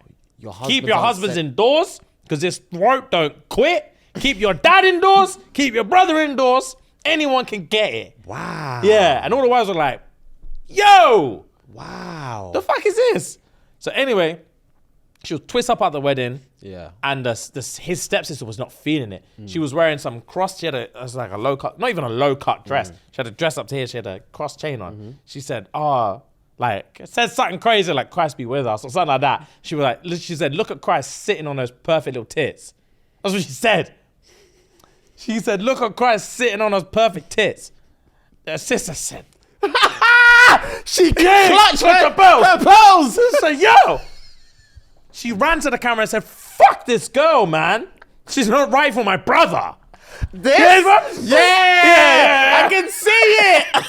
keep your husbands indoors, because this throat don't quit. Keep your dad indoors. Keep your brother indoors. Anyone can get it. Wow. Yeah. And all the wives were like, yo. Wow. The fuck is this? So anyway, she was twist up at the wedding. Yeah. And his stepsister was not feeling it. She was wearing some cross. She had it was like a low cut, not even a low cut dress. She had a dress up to here. She had a cross chain on. She said, said something crazy like Christ be with us or something like that. She said, look at Christ sitting on those perfect little tits. That's what she said. She said, look at Christ sitting on those perfect tits. Her sister said, she clutched her pearls. She said, yo. She ran to the camera and said, fuck this girl, man. She's not right for my brother. This? Yeah. I can see it.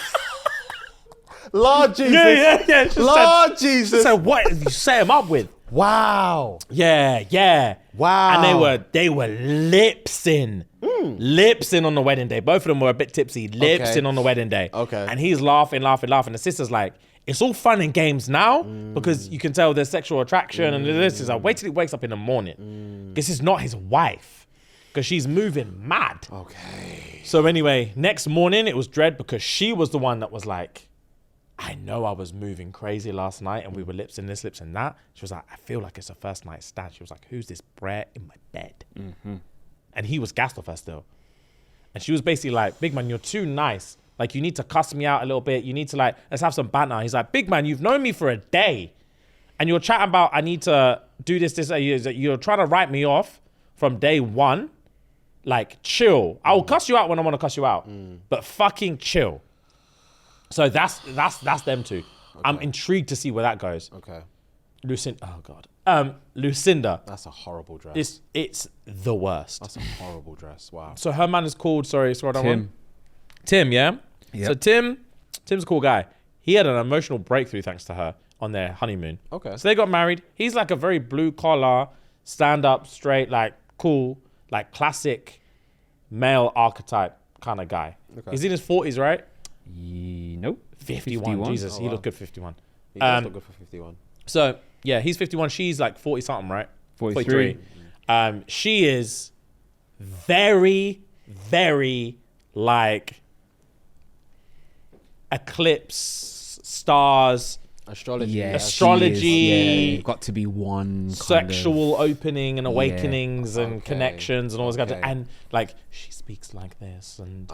Lord Jesus. Yeah. Lord Jesus. She said, what did you set him up with? Wow. Yeah. Wow. And they were lip-syn. Lip-syn on the wedding day. Both of them were a bit tipsy. Lip-syn on the wedding day. Okay. And he's laughing. The sister's like, it's all fun and games now because you can tell there's sexual attraction and this is like, wait till he wakes up in the morning. This is not his wife because she's moving mad. Okay. So anyway, next morning it was dread because she was the one that was like, I know I was moving crazy last night and we were lips in this, lips in that. She was like, I feel like it's a first night stand. She was like, who's this brat in my bed? And he was gassed off her still. And she was basically like, big man, you're too nice. Like, you need to cuss me out a little bit. You need to like, let's have some banter. He's like, big man, you've known me for a day. And you're chatting about, I need to do this. You're trying to write me off from day one. Like, chill. I will cuss you out when I want to cuss you out. But fucking chill. So that's them two. Okay. I'm intrigued to see where that goes. Okay. Lucinda. Oh, God. Lucinda. That's a horrible dress. It's the worst. That's a horrible dress. Wow. So her man is called, sorry, Tim. Tim, yeah? Yep. So Tim's a cool guy. He had an emotional breakthrough thanks to her on their honeymoon. Okay. So they got married. He's like a very blue collar, stand up, straight, like cool, like classic male archetype kind of guy. Okay. He's in his 40s, right? Nope. 51. Jesus, he looked good 51. He does look good for 51. So yeah, he's 51. She's like 40 something, right? 43. She is very, very like eclipse stars, Astrology. Yeah, astrology, you've got to be one sexual opening and awakenings and Okay. connections and all this kind of, Okay. and like she speaks like this and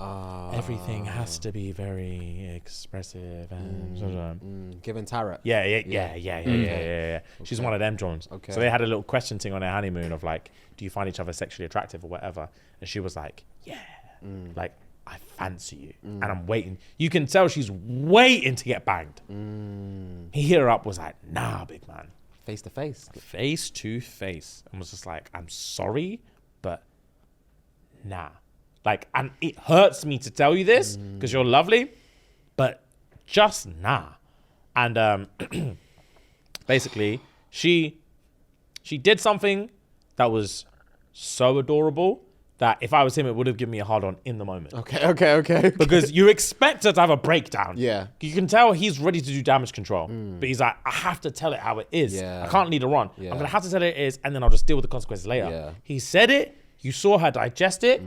everything has to be very expressive and Given tarot. yeah. She's one of them Jones. Okay. So they had a little question thing on their honeymoon of like, do you find each other sexually attractive or whatever? And she was like, yeah, like I fancy you, and I'm waiting. You can tell she's waiting to get banged. He hit her up, was like, nah, big man. Face to face. Face to face. And was just like, I'm sorry, but nah. Like, and it hurts me to tell you this because you're lovely, but just nah. And basically, she did something that was so adorable that if I was him, it would have given me a hard on in the moment. Okay. Because you expect her to have a breakdown. Yeah. You can tell he's ready to do damage control. But he's like, I have to tell it how it is. Yeah. I can't lead her on. Yeah. I'm going to have to tell it is, and then I'll just deal with the consequences later. Yeah. He said it. You saw her digest it.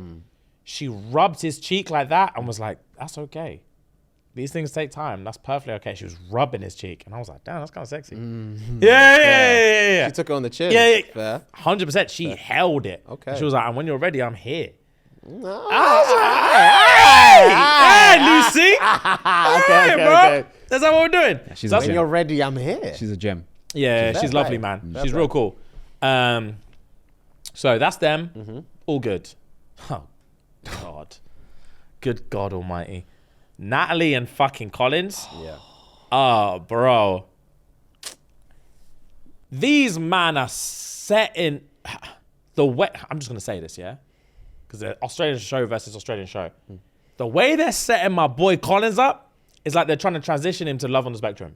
She rubbed his cheek like that and was like, that's okay. These things take time. That's perfectly okay. She was rubbing his cheek. And I was like, damn, that's kind of sexy. Yeah. She took it on the chin. Yeah. Fair. 100%. She held it. Okay. She was like, and when you're ready, I'm here. Hey, Lucy. Okay, bro. That's how what we're doing. she's So a that's- When you're ready, I'm here. She's a gem. yeah, she's lovely, play. man. Fair She's play. real cool. So that's them. All good. Oh, God. Good God almighty. Natalie and fucking Collins. Yeah. Oh, bro. These man are setting the way. I'm just going to say this, yeah? Because the Australian show versus Australian show. The way they're setting my boy Collins up is like they're trying to transition him to Love on the Spectrum.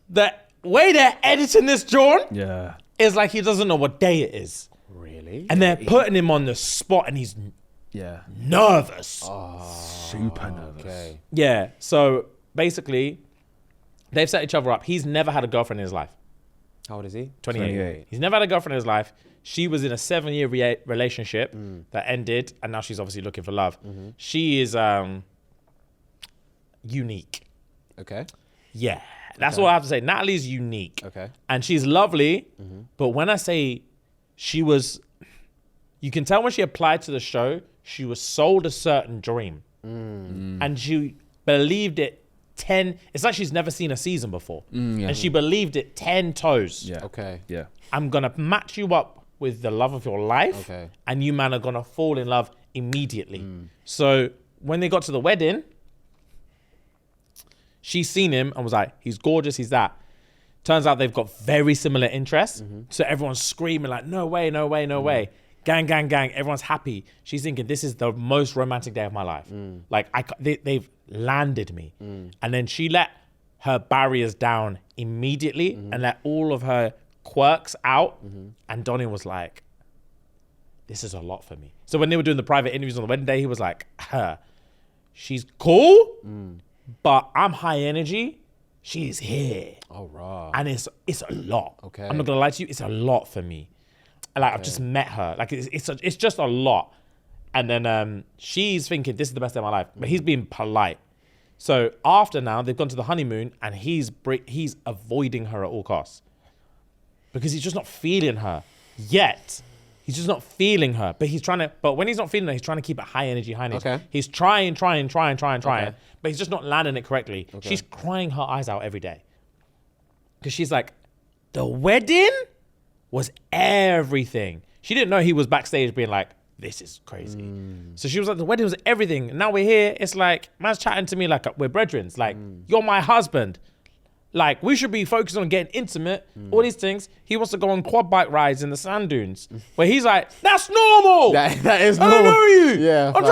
The way they're editing this, John, Yeah. is like he doesn't know what day it is. Really? And they're putting him on the spot and he's Yeah. nervous. Super nervous. Okay. Yeah, so basically, they've set each other up. He's never had a girlfriend in his life. How old is he? 28. He's never had a girlfriend in his life. She was in a 7-year relationship that ended, and now she's obviously looking for love. She is unique. Okay. Yeah, that's all I have to say. Natalie's unique. Okay. And she's lovely, but when I say she was, you can tell when she applied to the show, she was sold a certain dream. And she believed it 10, it's like she's never seen a season before. And she believed it 10 toes. Yeah. Okay. Yeah. I'm going to match you up with the love of your life. Okay. And you man are going to fall in love immediately. So when they got to the wedding, she's seen him and was like, he's gorgeous, he's that. Turns out they've got very similar interests. So everyone's screaming like, no way, no way, no way. Gang, gang, gang. Everyone's happy. She's thinking, this is the most romantic day of my life. Like they've landed me. And then she let her barriers down immediately and let all of her quirks out. And Donnie was like, this is a lot for me. So when they were doing the private interviews on the wedding day, he was like, she's cool, but I'm high energy she's here. Oh, right. And it's a lot. Okay. I'm not gonna lie to you, it's a lot for me. Like I've just met her. Like it's just a lot. And then she's thinking this is the best day of my life, but he's being polite. So after now, they've gone to the honeymoon, and he's avoiding her at all costs because he's just not feeling her yet. He's just not feeling her, but he's trying to. But when he's not feeling her, he's trying to keep it high energy. Okay. He's trying, Okay. but he's just not landing it correctly. Okay. She's crying her eyes out every day because she's like, the wedding was everything. She didn't know he was backstage being like, this is crazy. So she was like, the wedding was everything. And now we're here. It's like, man's chatting to me like we're brethren. Like, you're my husband. Like, we should be focused on getting intimate, all these things. He wants to go on quad bike rides in the sand dunes, where he's like, that's normal. That is I normal. don't know you. Yeah. I'm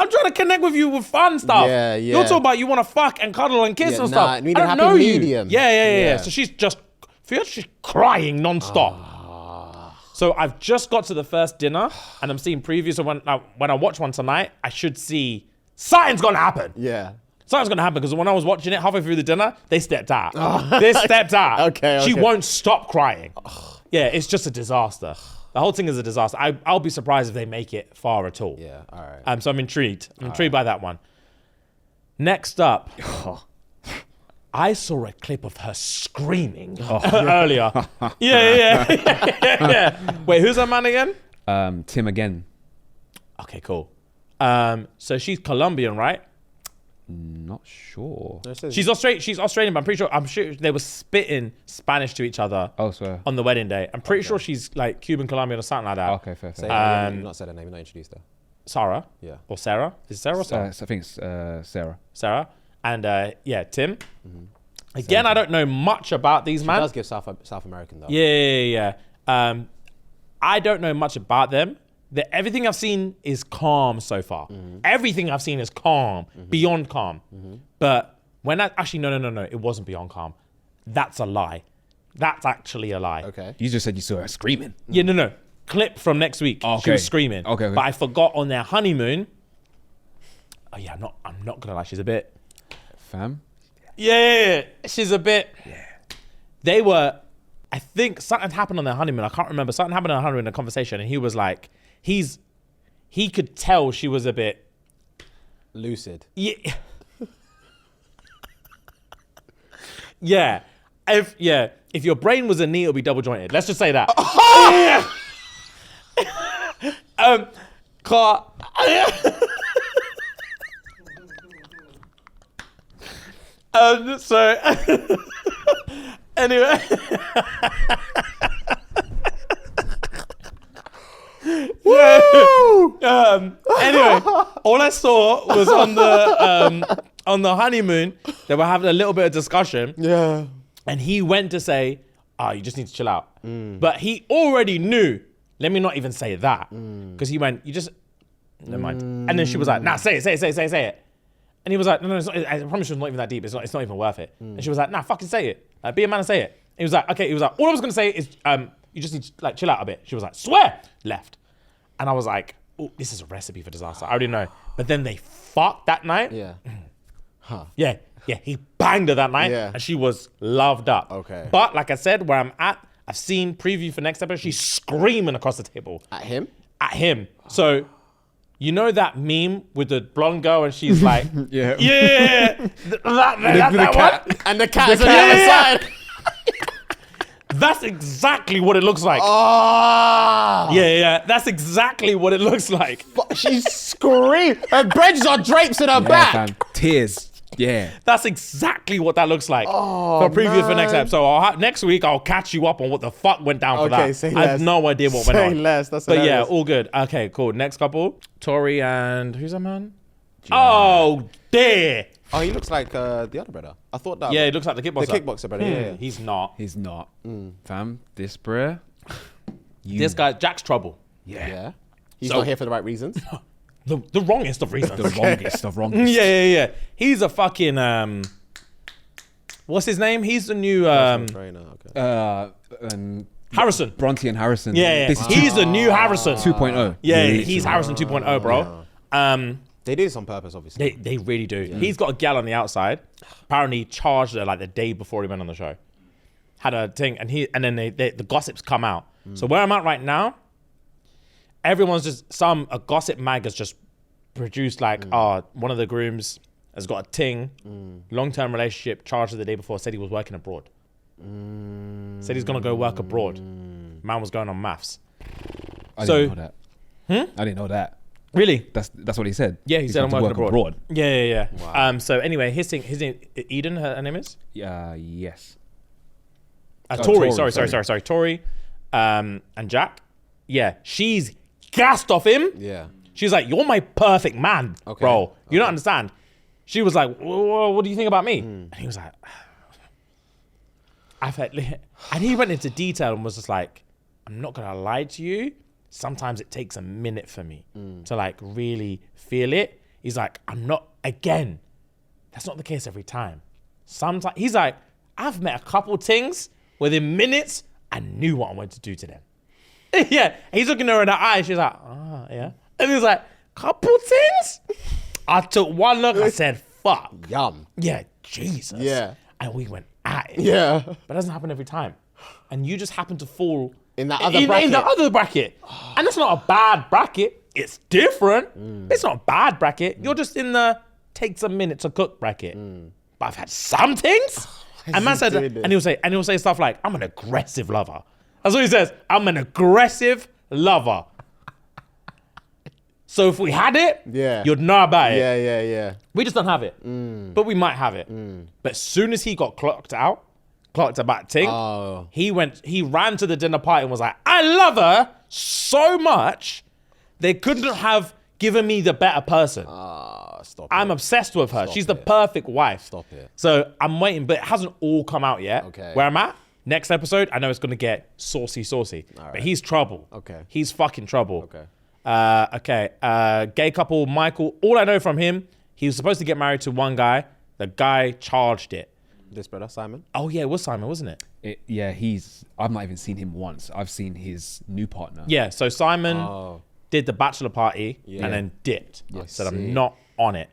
trying to connect with you with fun stuff. Yeah. You're talking about you want to fuck and cuddle and kiss and stuff. need a I don't happy know medium. you. Yeah. So she's just crying nonstop. So I've just got to the first dinner, and I'm seeing previews of when I watch one tonight, I should see something's gonna happen. Yeah. Something's gonna happen because when I was watching it halfway through the dinner, they stepped out. They stepped out. Okay. She won't stop crying. Yeah, it's just a disaster. The whole thing is a disaster. I'll be surprised if they make it far at all. Yeah. All right. So I'm intrigued. I'm intrigued by that one. Next up, I saw a clip of her screaming earlier. Yeah. Wait, who's her man again? Tim again. Okay, cool. So she's Colombian, right? Not sure. She's Australian, but I'm sure they were spitting Spanish to each other Oh, swear. on the wedding day. I'm pretty sure she's like Cuban Colombian or something like that. Okay, fair. Say her name. You've not said her name. You've not introduced her. Sarah. Yeah. Or Sarah. Is it Sarah or Sarah? I think it's Sarah. Sarah. And Tim. Again, I don't know much about these She man. does give South American though. Yeah. I don't know much about them. Everything I've seen is calm so far. Everything I've seen is calm, beyond calm. But when no, it wasn't beyond calm. That's a lie. That's actually a lie. Okay. You just said you saw her screaming. Yeah, no. Clip from next week. She Okay. was screaming. Okay. But I forgot on their honeymoon. Oh yeah, I'm not gonna lie. She's a bit. Fam? Yeah. She's a bit. Yeah. They were. I think something happened on their honeymoon. I can't remember. Something happened on their honeymoon in a conversation, and he was like, he could tell she was a bit lucid. Yeah. Yeah. If your brain was a knee, it'll be double jointed. Let's just say that. So anyway. Anyway, all I saw was on the honeymoon, they were having a little bit of discussion. Yeah. And he went to say, you just need to chill out. But he already knew, let me not even say that. Because he went, never mind. And then she was like, nah, say it. And he was like, no, it's not, I promise you it's not even that deep. It's not even worth it. And she was like, nah, fucking say it. Be a man and say it. And he was like, okay. He was like, all I was going to say is, you just need to like chill out a bit. She was like, swear. Left. And I was like, oh, this is a recipe for disaster. I already know. But then they fucked that night. Yeah. Yeah, he banged her that night, Yeah. and she was loved up. Okay. But like I said, where I'm at, I've seen preview for next episode. She's screaming across the table At him? at him. So, you know that meme with the blonde girl, and she's like, Yeah. that one. And the cat is on the other side. That's exactly what it looks like. Oh. Yeah. That's exactly what it looks like. She's screaming. Her bridges are drapes in her back. Fam. Tears. Yeah. That's exactly what that looks like. For preview for next man. episode. So next week I'll catch you up on what the fuck went down for Okay, that. say I have less. no idea what went Say on. less. That's But yeah, hilarious. all good. Okay, cool. Next couple, Tori and who's that man? Oh, dear. Oh, he looks like the other brother. I thought that. Yeah, it looks like the kickboxer. The kickboxer brother. Yeah. He's not. He's not. Fam, this bruh. This guy, Jack's trouble. Yeah. He's So- not here for the right reasons. The wrongest of reasons. The wrongest of wrongest. Yeah. He's a fucking what's his name? He's the new Trainer. Okay. Harrison. Bronte and Harrison. Yeah. This is He's the new Harrison. 2.0. Yeah, Literally. he's Harrison 2.0, bro. They do this on purpose, obviously. They really do. He's got a gal on the outside. Apparently charged her like the day before he went on the show. Had a thing, and then the gossips come out. So where I'm at right now, everyone's just a gossip mag has just produced like, one of the grooms has got a ting, long-term relationship, charged her the day before, said he was working abroad. Said he's gonna go work abroad. Man was going on maths. I didn't know that. I didn't know that. Really? That's what he said. Yeah, he said I'm working abroad. Yeah. Wow. So anyway, his name, Eden, her name is? Yes. Tori, sorry. Tori, and Jack. Yeah, she's gassed off him. Yeah. She's like, you're my perfect man, bro. You don't understand. She was like, what do you think about me? And he was like, and he went into detail and was just like, I'm not gonna lie to you. Sometimes it takes a minute for me to like really feel it. He's like, again, that's not the case every time. Sometimes he's like, I've met a couple things within minutes, I knew what I wanted to do to them. Yeah, he's looking her in the eye. She's like, yeah. And he was like, couple things? I took one look, I said, fuck. Yum. Yeah, Jesus. Yeah. And we went at it. Yeah. But it doesn't happen every time. And you just happen to fall in that other bracket. In the other bracket. And it's not a bad bracket. It's different. It's not a bad bracket. You're just in the takes a minute to cook bracket. But I've had some things. And man said, and he'll say stuff like, I'm an aggressive lover. That's what he says. I'm an aggressive lover. So if we had it, you'd know about it. Yeah. We just don't have it. But we might have it. But as soon as he got clocked about ting, he ran to the dinner party and was like, I love her so much, they couldn't have given me the better person. Stop I'm it. obsessed with her. Stop She's it. the perfect wife. Stop it. So I'm waiting, but it hasn't all come out yet. Okay. Where I'm at, next episode, I know it's going to get saucy. But he's trouble. Okay. He's fucking trouble. Okay. Gay couple, Michael. All I know from him, he was supposed to get married to one guy. The guy charged it. This brother, Simon? Oh, yeah, it was Simon, wasn't it? I've not even seen him once. I've seen his new partner. Yeah, so Simon did the bachelor party and then dipped. Said, I'm not on it.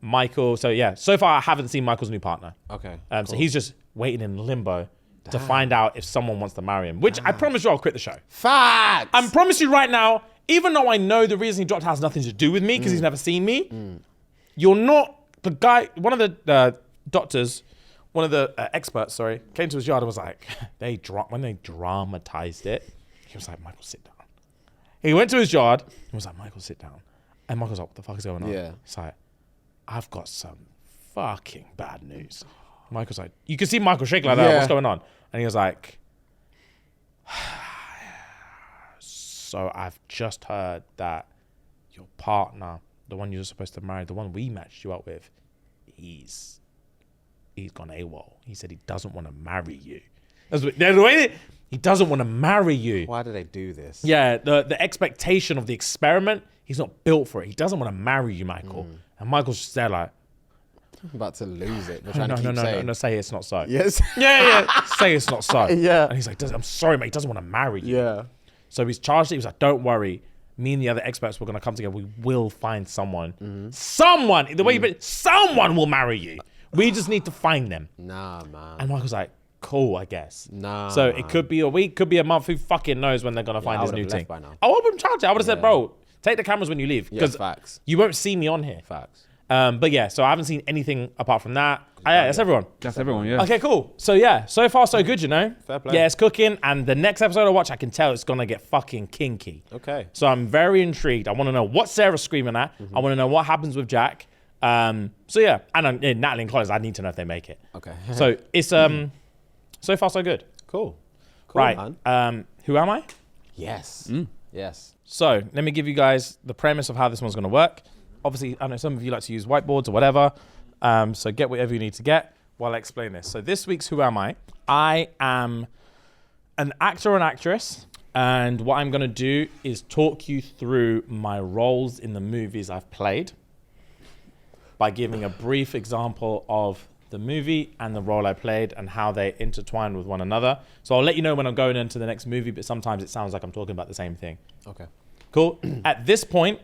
Michael, so far I haven't seen Michael's new partner. Okay. So he's just waiting in limbo to find out if someone wants to marry him, which I promise you I'll quit the show. Facts! I promise you right now, even though I know the reason he dropped has nothing to do with me because he's never seen me, you're not the guy, one of the doctors, one of the experts, came to his yard and was like, when they dramatized it, he was like, Michael, sit down. He went to his yard and was like, Michael, sit down. And Michael's like, what the fuck is going on? Yeah. He's like, I've got some fucking bad news. Michael's like, you can see Michael shake like that. Yeah. What's going on? And he was like, so I've just heard that your partner, the one you're supposed to marry, the one we matched you up with, he's gone AWOL. He said he doesn't want to marry you. That's what, the way he doesn't want to marry you. Why do they do this? Yeah, the expectation of the experiment, he's not built for it. He doesn't want to marry you, Michael. And Michael's just there like, I'm about to lose it. They're trying to keep saying. No, say it's not so. Yes. Yeah. Say it's not so. Yeah. And he's like, I'm sorry, mate. He doesn't want to marry you. Yeah. So he's charged it. He was like, don't worry. Me and the other experts were going to come together. We will find someone. Someone. The way you put it, someone will marry you. We just need to find them. Nah, man. And Michael's like, cool, I guess. Nah. So it could be a week, could be a month. Who fucking knows when they're going to find his new thing. By now. I wouldn't charge it. I would have said, bro, take the cameras when you leave. Because facts. you won't see me on here. Facts. But yeah, so I haven't seen anything apart from that. That's everyone. That's everyone, yeah. Okay, cool. So yeah, so far so good, you know? Fair play. Yeah, it's cooking. And the next episode I watch, I can tell it's going to get fucking kinky. Okay. So I'm very intrigued. I want to know what Sarah's screaming at. I want to know what happens with Jack. So yeah, and Natalie and Collins, I need to know if they make it. Okay. So it's so far so good. Cool. Right. Man. Who am I? Yes. Yes. So let me give you guys the premise of how this one's going to work. Obviously, I know some of you like to use whiteboards or whatever. So get whatever you need to get while I explain this. So this week's Who Am I? I am an actor or an actress. And what I'm going to do is talk you through my roles in the movies I've played by giving a brief example of the movie and the role I played and how they intertwine with one another. So I'll let you know when I'm going into the next movie, but sometimes it sounds like I'm talking about the same thing. Okay. Cool. At this point,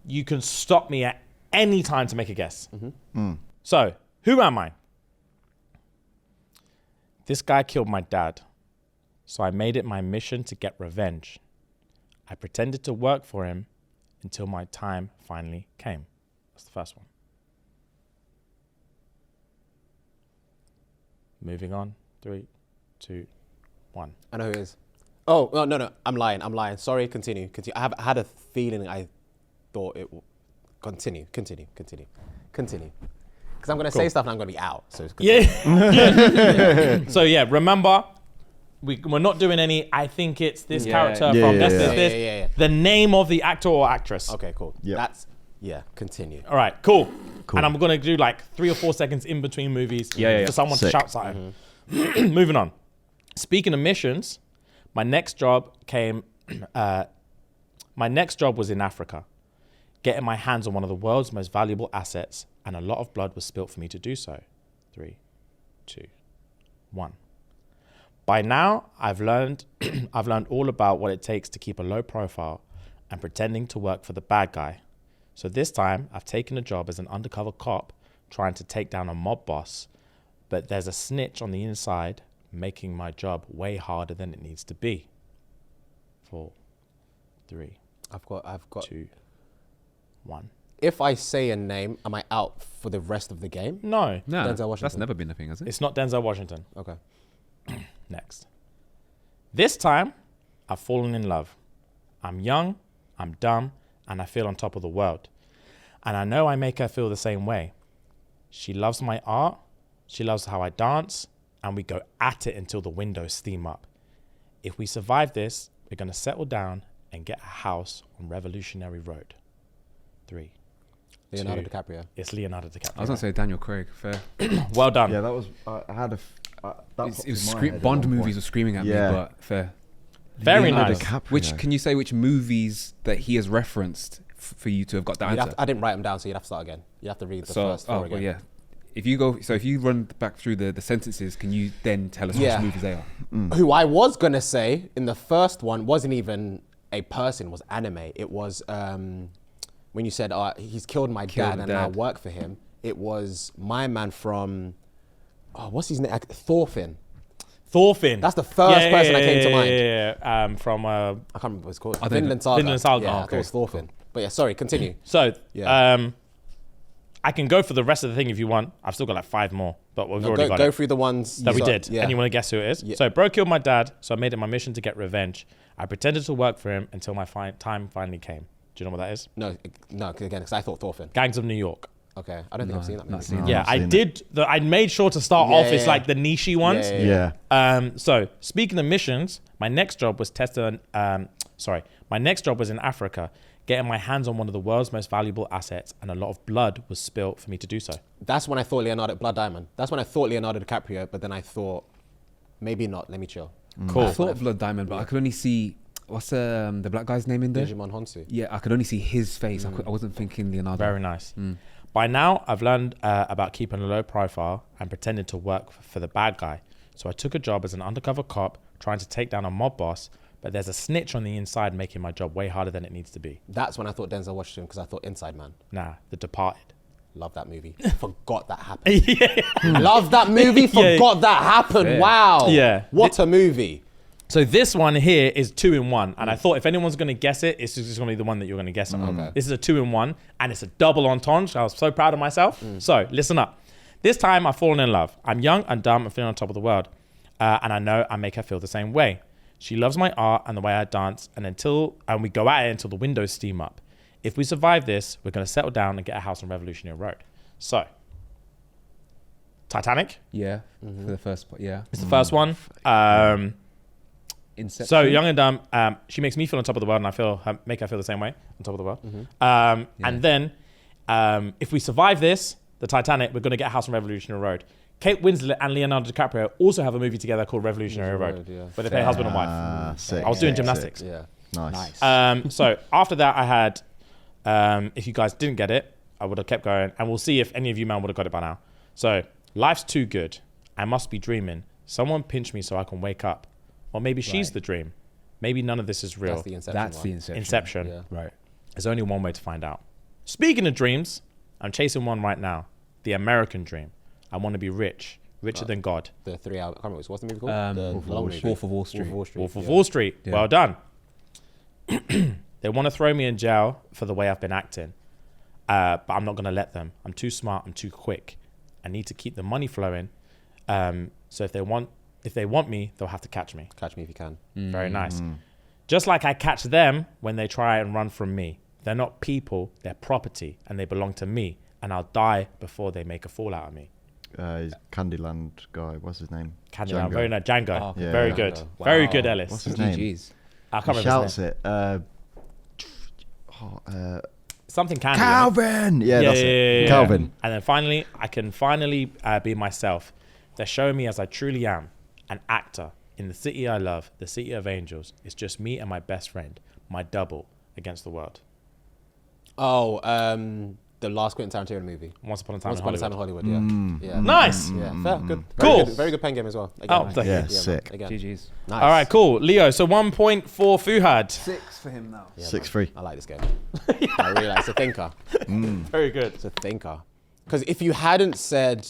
you can stop me at any time to make a guess. So, who am I? This guy killed my dad, so I made it my mission to get revenge. I pretended to work for him until my time finally came. That's the first one. Moving on. 3, 2, 1. I know who it is. Oh, no. I'm lying. Sorry, continue. I had a feeling I thought it would. Continue. Because I'm going to say stuff and I'm going to be out. So it's Yeah. So yeah, remember, we're not doing any, I think it's this character from this. The name of the actor or actress. Okay, cool. Yep. Continue. All right, cool. And I'm going to do like 3 or 4 seconds in between movies for someone to shout something. Moving on. Speaking of missions, my next job was in Africa, getting my hands on one of the world's most valuable assets, and a lot of blood was spilt for me to do so. 3, 2, 1. By now, I've learned all about what it takes to keep a low profile and pretending to work for the bad guy. So this time, I've taken a job as an undercover cop trying to take down a mob boss, but there's a snitch on the inside making my job way harder than it needs to be. 4, 3, I've got 2, 1. If I say a name, am I out for the rest of the game? No, No, Denzel Washington. that's never been a thing, has it? it's not Denzel Washington. Okay. Next. This time, I've fallen in love. I'm young, I'm dumb, and I feel on top of the world. And I know I make her feel the same way. She loves my art, she loves how I dance, and we go at it until the windows steam up. If we survive this, we're going to settle down and get a house on Revolutionary Road. 3. Leonardo 2. DiCaprio. It's Leonardo DiCaprio. I was gonna say Daniel Craig. Fair. Well done. Yeah, that was. I had a. That It was Bond movies were screaming at me, but fair. Very Leonardo nice. DiCaprio. Which can you say which movies that he has referenced for you to have got the answer? I didn't write them down, so you'd have to start again. You have to read the first 4 again. well, yeah. If you run back through the sentences, can you then tell us Yeah. which movies they are? Who I was going to say in the first one wasn't even a person, it was anime. It was, when you said, he's killed my Killed dad the and I dad. work for him, it was my man from, what's his name? Thorfinn. Thorfinn. That's the first person that came to mind. Yeah. From I can't remember what it's called. don't Vinland Saga. Vinland Saga. Yeah, Oh, I thought it was Thorfinn. But yeah, sorry, continue. So, Yeah. I can go for the rest of the thing if you want. I've still got like 5 more, but we've already got Go it. through the ones That we so- did. Yeah. And you want to guess who it is? Yeah. So, bro killed my dad, so I made it my mission to get revenge. I pretended to work for him until my time finally came. Do you know what that is? No, again, because I thought Thorfinn. Gangs of New York. Okay, I don't think I've seen that not movie. seen Yeah, I've I seen did. I made sure to start off. It's like the niche ones. Yeah. So speaking of missions, my next job was my next job was in Africa, getting my hands on one of the world's most valuable assets, and a lot of blood was spilt for me to do so. That's when I thought Blood Diamond. That's when I thought Leonardo DiCaprio, but then I thought, maybe not, let me chill. Cool. I thought Blood Diamond, but I could only see what's the black guy's name in there? Digimon Honsu. Yeah, I could only see his face. I wasn't thinking Leonardo. Very nice. By now, I've learned about keeping a low profile and pretending to work for the bad guy. So I took a job as an undercover cop trying to take down a mob boss, but there's a snitch on the inside making my job way harder than it needs to be. That's when I thought Denzel Washington, because I thought Inside Man. Nah, The Departed. Love that movie. Forgot that happened. Love that movie. Yeah. Forgot that happened. Yeah. Wow. Yeah. What a movie. So this one here is 2 in 1. And I thought if anyone's going to guess it, it's just going to be the one that you're going to guess it on. Okay. This is a 2 in 1 and it's a double entendre. I was so proud of myself. So listen up. This time I've fallen in love. I'm young and dumb and feeling on top of the world. And I know I make her feel the same way. She loves my art and the way I dance and we go at it until the windows steam up. If we survive this, we're going to settle down and get a house on Revolutionary Road. So, Titanic. Yeah, for the first part. Yeah. It's the first one. Inception. So young and dumb, she makes me feel on top of the world, and make her feel the same way on top of the world. And then, if we survive this, the Titanic, we're going to get a house on Revolutionary Road. Kate Winslet and Leonardo DiCaprio also have a movie together called Revolutionary Road, where they play husband and wife. Sick, I was doing sick, gymnastics. Yeah. Nice. So after that, I had, if you guys didn't get it, I would have kept going, and we'll see if any of you man would have got it by now. So, life's too good. I must be dreaming. Someone pinch me so I can wake up. Or maybe she's the dream. Maybe none of this is real. That's the Inception That's one. the Inception. Inception. Yeah. Right. There's only one way to find out. Speaking of dreams, I'm chasing one right now. The American dream. I want to be rich, richer than God. The 3 hour. I can't remember what's the movie called. The long movie. Wolf of Wall Street. Wolf of Wall Street. Yeah. Well done. They want to throw me in jail for the way I've been acting. But I'm not going to let them. I'm too smart. I'm too quick. I need to keep the money flowing. So if they want me, they'll have to catch me. Catch Me If You Can. Very nice. Just like I catch them when they try and run from me. They're not people, they're property, and they belong to me. And I'll die before they make a fool out of me. He's Candyland guy. What's his name? Candyland, Django. very nice. Django. Oh, okay. Yeah. Very Django. good. Wow. Very good, Ellis. What's his name? GGs. I can't He remember his shouts name. it. Something Candy. Calvin. Yeah, that's it. yeah. Calvin. And then finally, I can finally be myself. They're showing me as I truly am, an actor in the city I love, the city of angels. It's just me and my best friend, my double against the world. Oh, the last Quentin Tarantino movie. Once Upon a Time Once in Upon a Time Hollywood. in Hollywood. Yeah. Yeah. Nice. Yeah. Fair. Good. Cool. Very good pen game as well. Again, Oh, thank you. Yeah, man, sick. Again. GGs. Nice. All right, cool. Leo, so 1 point for Fuhad. 6 for him now. Yeah, 6-3. man. I like this game. I really like. It's a thinker. Very good. It's a thinker. Because if you hadn't said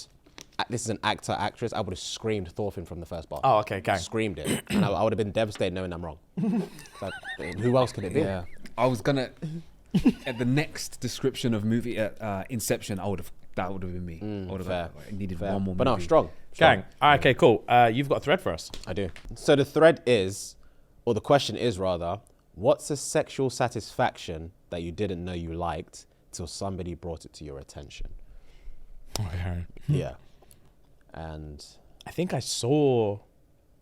this is an actor, actress, I would have screamed Thorfinn from the first bar. Oh, okay, gang. Screamed it, and I would have been devastated knowing I'm wrong. Like, who else could it be? Yeah. I was gonna at the next description of movie Inception. That would have been me. I would have fair. needed Fair. one more. But no, movie. strong. Gang. All right, okay, cool. You've got a thread for us. I do. So the thread is, or the question is rather, what's a sexual satisfaction that you didn't know you liked till somebody brought it to your attention? Okay. Yeah. And I think I saw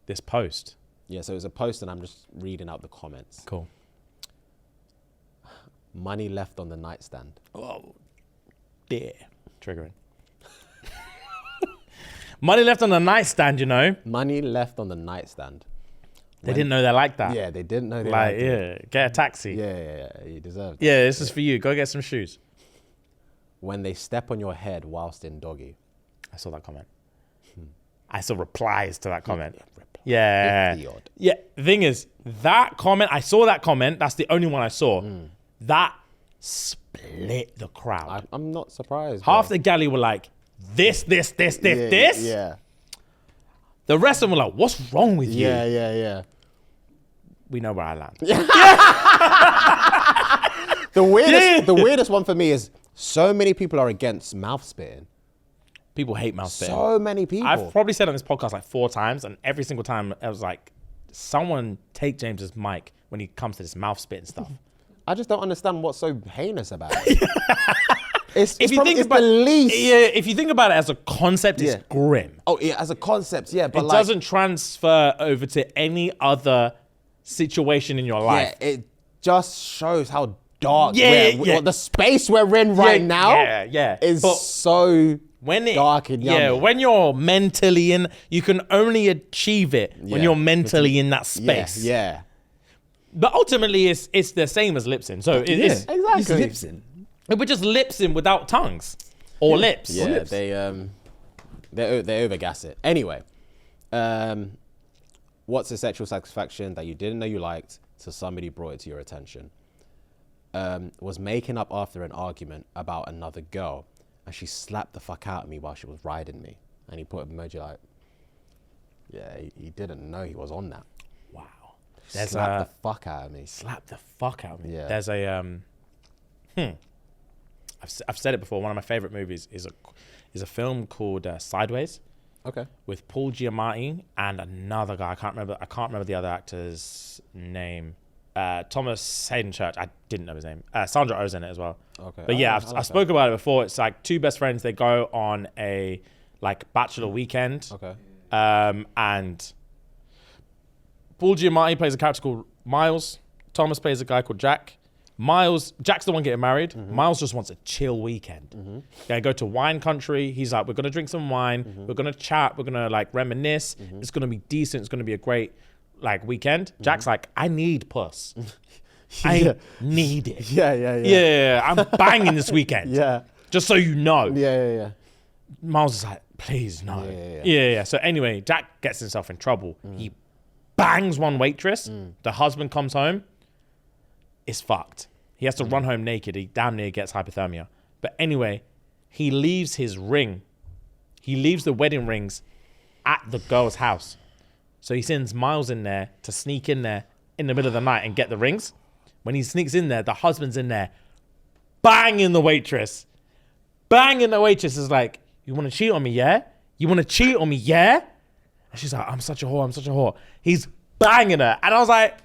this post. yeah, so it was a post and I'm just reading out the comments. Cool. Money left on the nightstand. Oh, dear. Triggering. Money left on the nightstand, you know. Money left on the nightstand. They didn't know they liked that. Yeah, they didn't know they Like, liked it. yeah, get a taxi. Yeah, you deserved it. Yeah, this is for you. Go get some shoes. When they step on your head whilst in doggy. I saw that comment. I saw replies to that comment. Reply. Yeah. 50 odd. Yeah. The thing is, that comment, I saw that comment. That's the only one I saw. That split the crowd. I'm not surprised. Half bro. the galley were like, this. Yeah. The rest of them were like, what's wrong with you? Yeah. We know where I land. The weirdest one for me is so many people are against mouth spitting. People hate mouth spitting. So many people. I've probably said on this podcast like 4 times, and every single time I was like, someone take James's mic when he comes to this mouth spitting stuff. I just don't understand what's so heinous about it. It's If you think it's about the least. yeah, if you think about it as a concept, it's Yeah. grim. Oh yeah, as a concept, yeah, but It like, doesn't transfer over to any other situation in your life. yeah, it just shows how dark. Yeah, we're- yeah. The space we're in right now. Yeah. Is But so when it, dark and yummy. yeah, when you're mentally in, you can only achieve it when Yeah. you're mentally in that space. Yeah. But ultimately, it's the same as lip sync. So it is. Exactly. Lips in. We're just lip sync without tongues or lips. Yeah, Or lips. they overgas it. Anyway, what's a sexual satisfaction that you didn't know you liked till somebody brought it to your attention? Was making up after an argument about another girl, and she slapped the fuck out of me while she was riding me, and he put an emoji like, yeah, he didn't know he was on that. Wow. Slapped the fuck out of me. Slap the fuck out of me. Yeah. There's a I've said it before. One of my favorite movies is a film called Sideways Okay. with Paul Giamatti and another guy. I can't remember the other actor's name. Thomas Hayden Church. I didn't know his name. Sandra Oh's in it as well. Okay. But yeah, I I've like spoken about it before. It's like 2 best friends. They go on a like bachelor weekend. Okay. And Paul Giamatti plays a character called Miles. Thomas plays a guy called Jack. Jack's the one getting married. Miles just wants a chill weekend. They go to wine country. He's like, we're going to drink some wine. We're going to chat. We're going to like reminisce. It's going to be decent. It's going to be a great like weekend. Jack's like, I need puss. I need it. Yeah, I'm banging this weekend. Yeah. Just so you know. Yeah. Miles is like, please no. Yeah. So anyway, Jack gets himself in trouble. He bangs one waitress. The husband comes home. It's fucked. He has to run home naked. He damn near gets hypothermia. But anyway, he leaves his ring. He leaves the wedding rings at the girl's house. So he sends Miles in there to sneak in there in the middle of the night and get the rings. When he sneaks in there, the husband's in there, banging the waitress. Banging the waitress is like, you want to cheat on me, yeah? You want to cheat on me, yeah? And she's like, I'm such a whore, I'm such a whore. He's banging her. And I was like,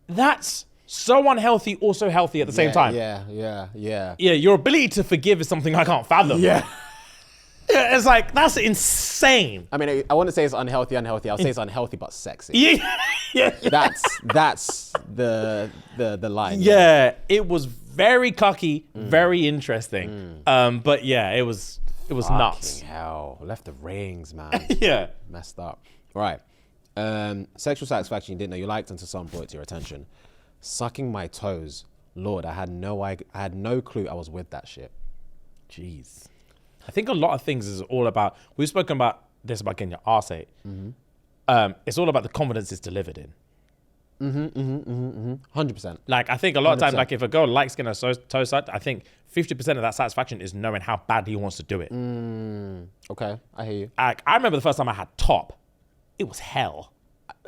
that's so unhealthy, also healthy at the same time. Yeah, your ability to forgive is something I can't fathom. Yeah. It's like, that's insane. I mean, I want to say it's unhealthy. I'll say it's unhealthy but sexy. Yeah. That's the line. Yeah, it was very cocky, very interesting. But yeah, it was nuts. Fucking hell, left the rings, man. Yeah. Messed up. Right. Sexual satisfaction you didn't know you liked until someone brought it to your attention. Sucking my toes. Lord, I had no clue I was with that shit. Jeez. I think a lot of things is all about, we've spoken about this about getting your arse ate. It's all about the confidence it's delivered in. 100%. Like, I think a lot of times, 100%. like if a girl likes getting her toe sucked, I think 50% of that satisfaction is knowing how badly he wants to do it. Okay, I hear you. Like, I remember the first time I had top, it was hell.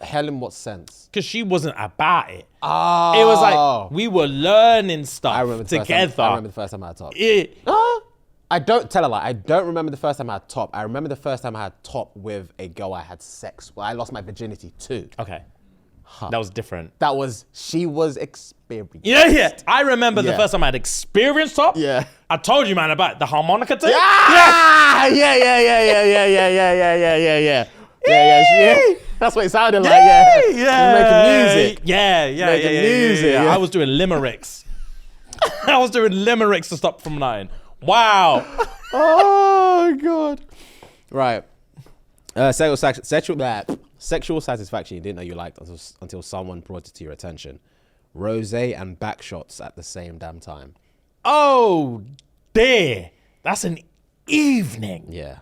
Hell in what sense? Because she wasn't about it. Oh. It was like, we were learning stuff I remember together. the first time I had top. It, I don't tell a lie. I don't remember the first time I had top. I remember the first time I had top with a girl I had sex with. I lost my virginity to. okay. That was different. She was experienced. Yeah. I remember the first time I had experienced top. Yeah. I told you, man, about the harmonica thing. Yeah. That's what it sounded like. Yeah. Making music. Yeah. I was doing limericks. I was doing limericks to stop from nutting. Wow. Oh God. Right. Sexual satisfaction you didn't know you liked until someone brought it to your attention. Rosé and back shots at the same damn time. Oh dear. That's an evening. Yeah.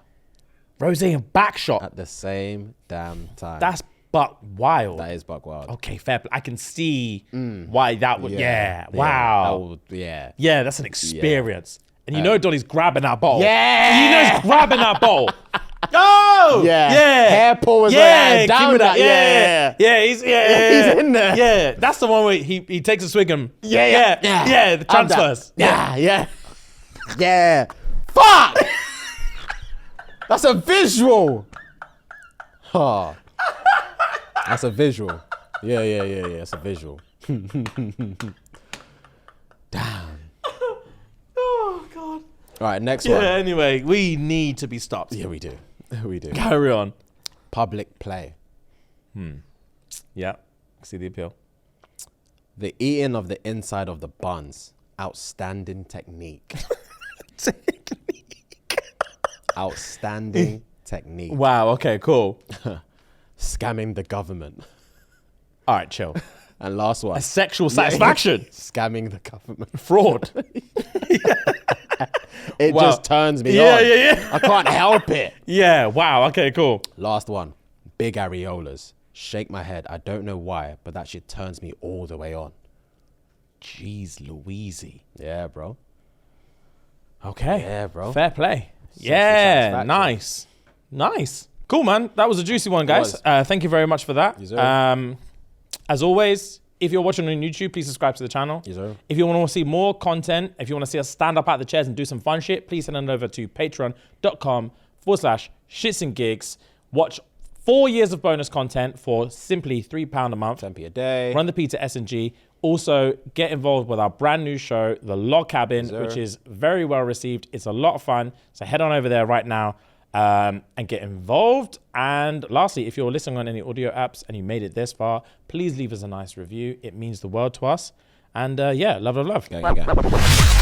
Rosé and back shot. At the same damn time. That's buck wild. That is buck wild. Okay, fair play. I can see why that would. Yeah. Wow. Yeah. Yeah, that's an experience. And you know Donnie's grabbing that bowl. Yeah. You know he's grabbing that bowl. Oh! Yeah. Yeah. Hair pull was yeah, down that. Yeah. He's in there. Yeah. That's the one where he takes a swig and the transfers. Yeah. Fuck! That's a visual. Oh. That's a visual. Yeah. It's a visual. Damn. Oh God. All right, next Yeah, one. anyway, we need to be stopped. Yeah, we do. Carry on. Public play. Yeah. See the appeal. The eating of the inside of the buns. Outstanding technique. Outstanding technique. Wow, okay, cool. Scamming the government. All right, chill. And last one. A sexual satisfaction. Scamming the government. Fraud. It Wow. just turns me on. Yeah. I can't help it. Yeah, wow, okay, cool. Last one. Big areolas. Shake my head. I don't know why, but that shit turns me all the way on. Jeez Louise. Yeah, bro. Okay. Yeah, bro. Fair play. Sexual Yeah, satisfaction. nice. Cool, man. That was a juicy one, guys. Thank you very much for that. Yes, sir. As always, if you're watching on YouTube, please subscribe to the channel. Yes, sir. If you want to see more content, if you want to see us stand up out the chairs and do some fun shit, please send it over to patreon.com/ShxtsNGigs. Watch 4 years of bonus content for simply £3 a month. 10p a day. Run the P to S&G. Also, get involved with our brand new show, The Log Cabin, Yes, sir. which is very well received. It's a lot of fun. So head on over there right now and get involved. And lastly, if you're listening on any audio apps and you made it this far, please leave us a nice review. It means the world to us. And love. Gang.